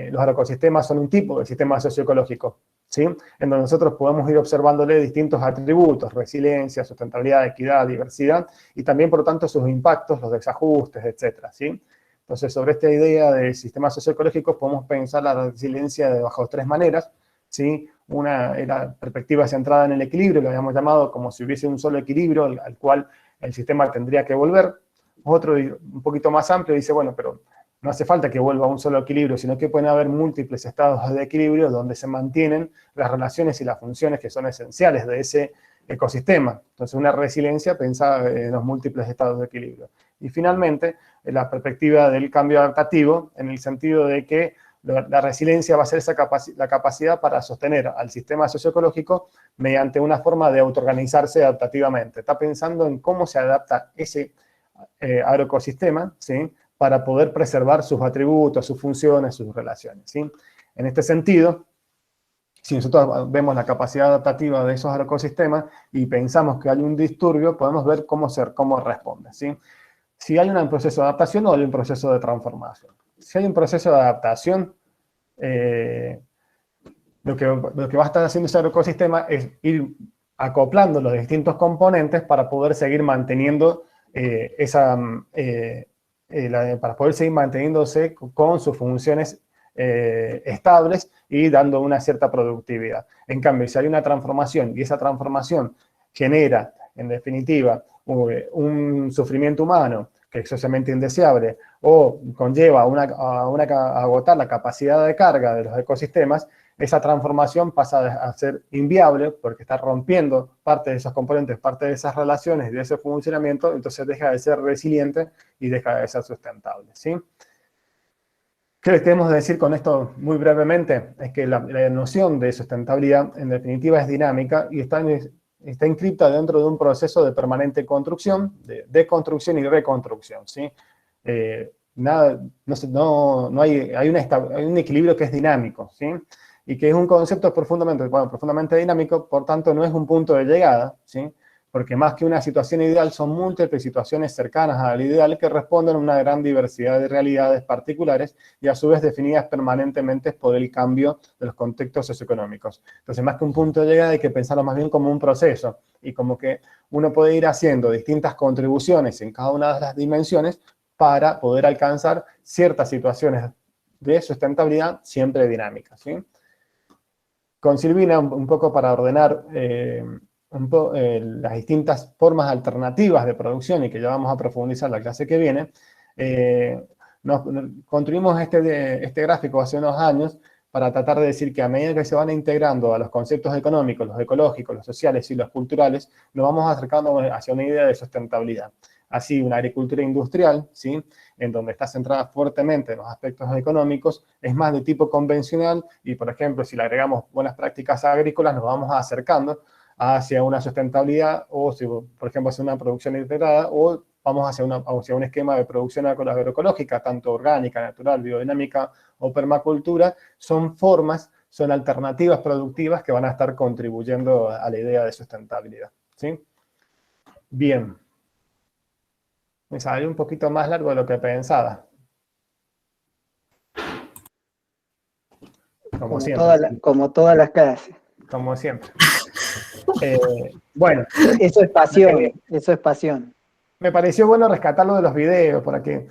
los agroecosistemas son un tipo de sistema socioecológico, ¿sí? En donde nosotros podemos ir observándole distintos atributos, resiliencia, sustentabilidad, equidad, diversidad, y también, por lo tanto, sus impactos, los desajustes, etcétera, ¿sí? Entonces, sobre esta idea de sistemas socioecológicos podemos pensar la resiliencia bajo tres maneras, ¿sí? Una era perspectiva centrada en el equilibrio, lo habíamos llamado como si hubiese un solo equilibrio al cual el sistema tendría que volver. Otro, un poquito más amplio, dice, bueno, pero no hace falta que vuelva a un solo equilibrio, sino que pueden haber múltiples estados de equilibrio donde se mantienen las relaciones y las funciones que son esenciales de ese ecosistema. Entonces, una resiliencia pensada en los múltiples estados de equilibrio. Y finalmente, la perspectiva del cambio adaptativo, en el sentido de que la resiliencia va a ser la capacidad para sostener al sistema socioecológico mediante una forma de autoorganizarse adaptativamente. Está pensando en cómo se adapta ese agroecosistema, ¿sí?, para poder preservar sus atributos, sus funciones, sus relaciones, ¿sí? En este sentido, si nosotros vemos la capacidad adaptativa de esos agroecosistemas y pensamos que hay un disturbio, podemos ver cómo responde, ¿sí? Si hay un proceso de adaptación o hay un proceso de transformación. Si hay un proceso de adaptación, lo que va a estar haciendo ese agroecosistema es ir acoplando los distintos componentes para poder seguir manteniendo para poder seguir manteniéndose con sus funciones estables y dando una cierta productividad. En cambio, si hay una transformación y esa transformación genera, en definitiva, un sufrimiento humano que es socialmente indeseable o conlleva a agotar la capacidad de carga de los ecosistemas, esa transformación pasa a ser inviable porque está rompiendo parte de esos componentes, parte de esas relaciones y de ese funcionamiento, entonces deja de ser resiliente y deja de ser sustentable, ¿sí? ¿Qué les queremos decir con esto muy brevemente? Es que la noción de sustentabilidad, en definitiva, es dinámica y está inscripta dentro de un proceso de permanente construcción, de deconstrucción y reconstrucción, ¿sí? Hay un equilibrio que es dinámico, ¿sí? Y que es un concepto profundamente dinámico, por tanto no es un punto de llegada, ¿sí? Porque más que una situación ideal son múltiples situaciones cercanas al ideal que responden a una gran diversidad de realidades particulares y a su vez definidas permanentemente por el cambio de los contextos socioeconómicos. Entonces, más que un punto de llegada hay que pensarlo más bien como un proceso y como que uno puede ir haciendo distintas contribuciones en cada una de las dimensiones para poder alcanzar ciertas situaciones de sustentabilidad siempre dinámicas, ¿sí? Con Silvina, un poco para ordenar las distintas formas alternativas de producción y que ya vamos a profundizar la clase que viene, construimos este gráfico hace unos años para tratar de decir que a medida que se van integrando a los conceptos económicos, los ecológicos, los sociales y los culturales, nos vamos acercando hacia una idea de sustentabilidad. Así, una agricultura industrial, ¿sí?, en donde está centrada fuertemente en los aspectos económicos, es más de tipo convencional y, por ejemplo, si le agregamos buenas prácticas agrícolas, nos vamos acercando hacia una sustentabilidad o, si, por ejemplo, hacia una producción integrada o vamos hacia un esquema de producción agroecológica, tanto orgánica, natural, biodinámica o permacultura, son alternativas productivas que van a estar contribuyendo a la idea de sustentabilidad, ¿sí? Bien. Me salió un poquito más largo de lo que pensaba. Como siempre. Como todas las clases. Como siempre. Bueno. Eso es pasión, eso es pasión. Me pareció bueno rescatarlo de los videos para que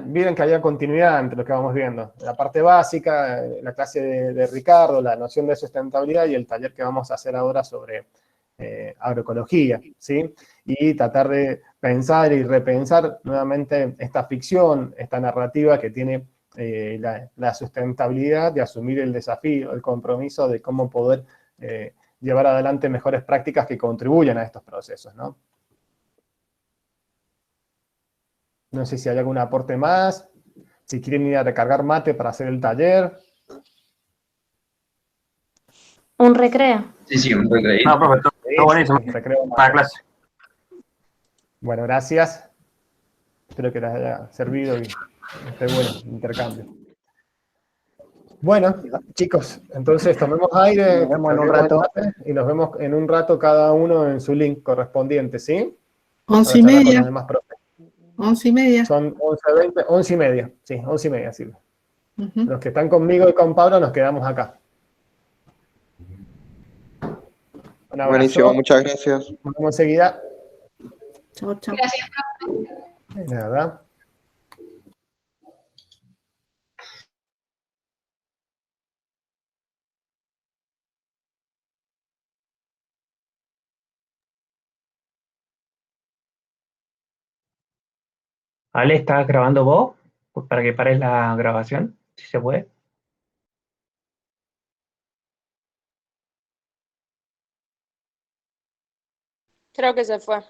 vieran que había continuidad entre lo que vamos viendo. La parte básica, la clase de Ricardo, la noción de sustentabilidad y el taller que vamos a hacer ahora sobre agroecología, ¿sí? Y tratar de pensar y repensar nuevamente esta ficción, esta narrativa que tiene la sustentabilidad de asumir el desafío, el compromiso de cómo poder llevar adelante mejores prácticas que contribuyan a estos procesos, ¿no? No sé si hay algún aporte más, si quieren ir a recargar mate para hacer el taller. Un recreo. Sí, sí, un recreíto. No, profe, todo buenísimo. Sí, recreo. Buena clase. Bueno, gracias. Espero que les haya servido y esté bueno el intercambio. Bueno, chicos, entonces tomemos aire, Nos vemos en un cambiemos el rato. mate y nos vemos en un rato cada uno en su link correspondiente, ¿sí? Para 11:30. charlar con los demás profes. 11:30. Son 11:20, 11:30, sí, 11:30, sí. Ujú. Los que están conmigo y con Pablo nos quedamos acá. Un abrazo. Buenísimo, muchas gracias. Nos vemos enseguida. Chao, chao. Gracias. De nada. Ale, ¿estás grabando vos? Pues para que pares la grabación, si se puede. Creo que se fue.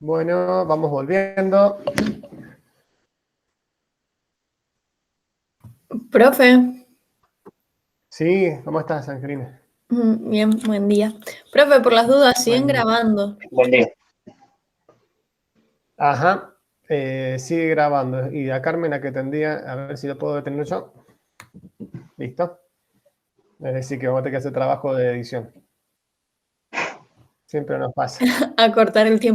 Bueno, vamos volviendo. Profe, Sí, ¿cómo estás, Angelina? bien, buen día. Profe, por las dudas, ¿siguen Buen día. grabando? Buen día. Ajá, sigue grabando. Y a Carmen, a que tendría, a ver si lo puedo detener yo. ¿Listo? Es decir, que vamos a tener que hacer trabajo de edición. Siempre nos pasa. A cortar el tiempo.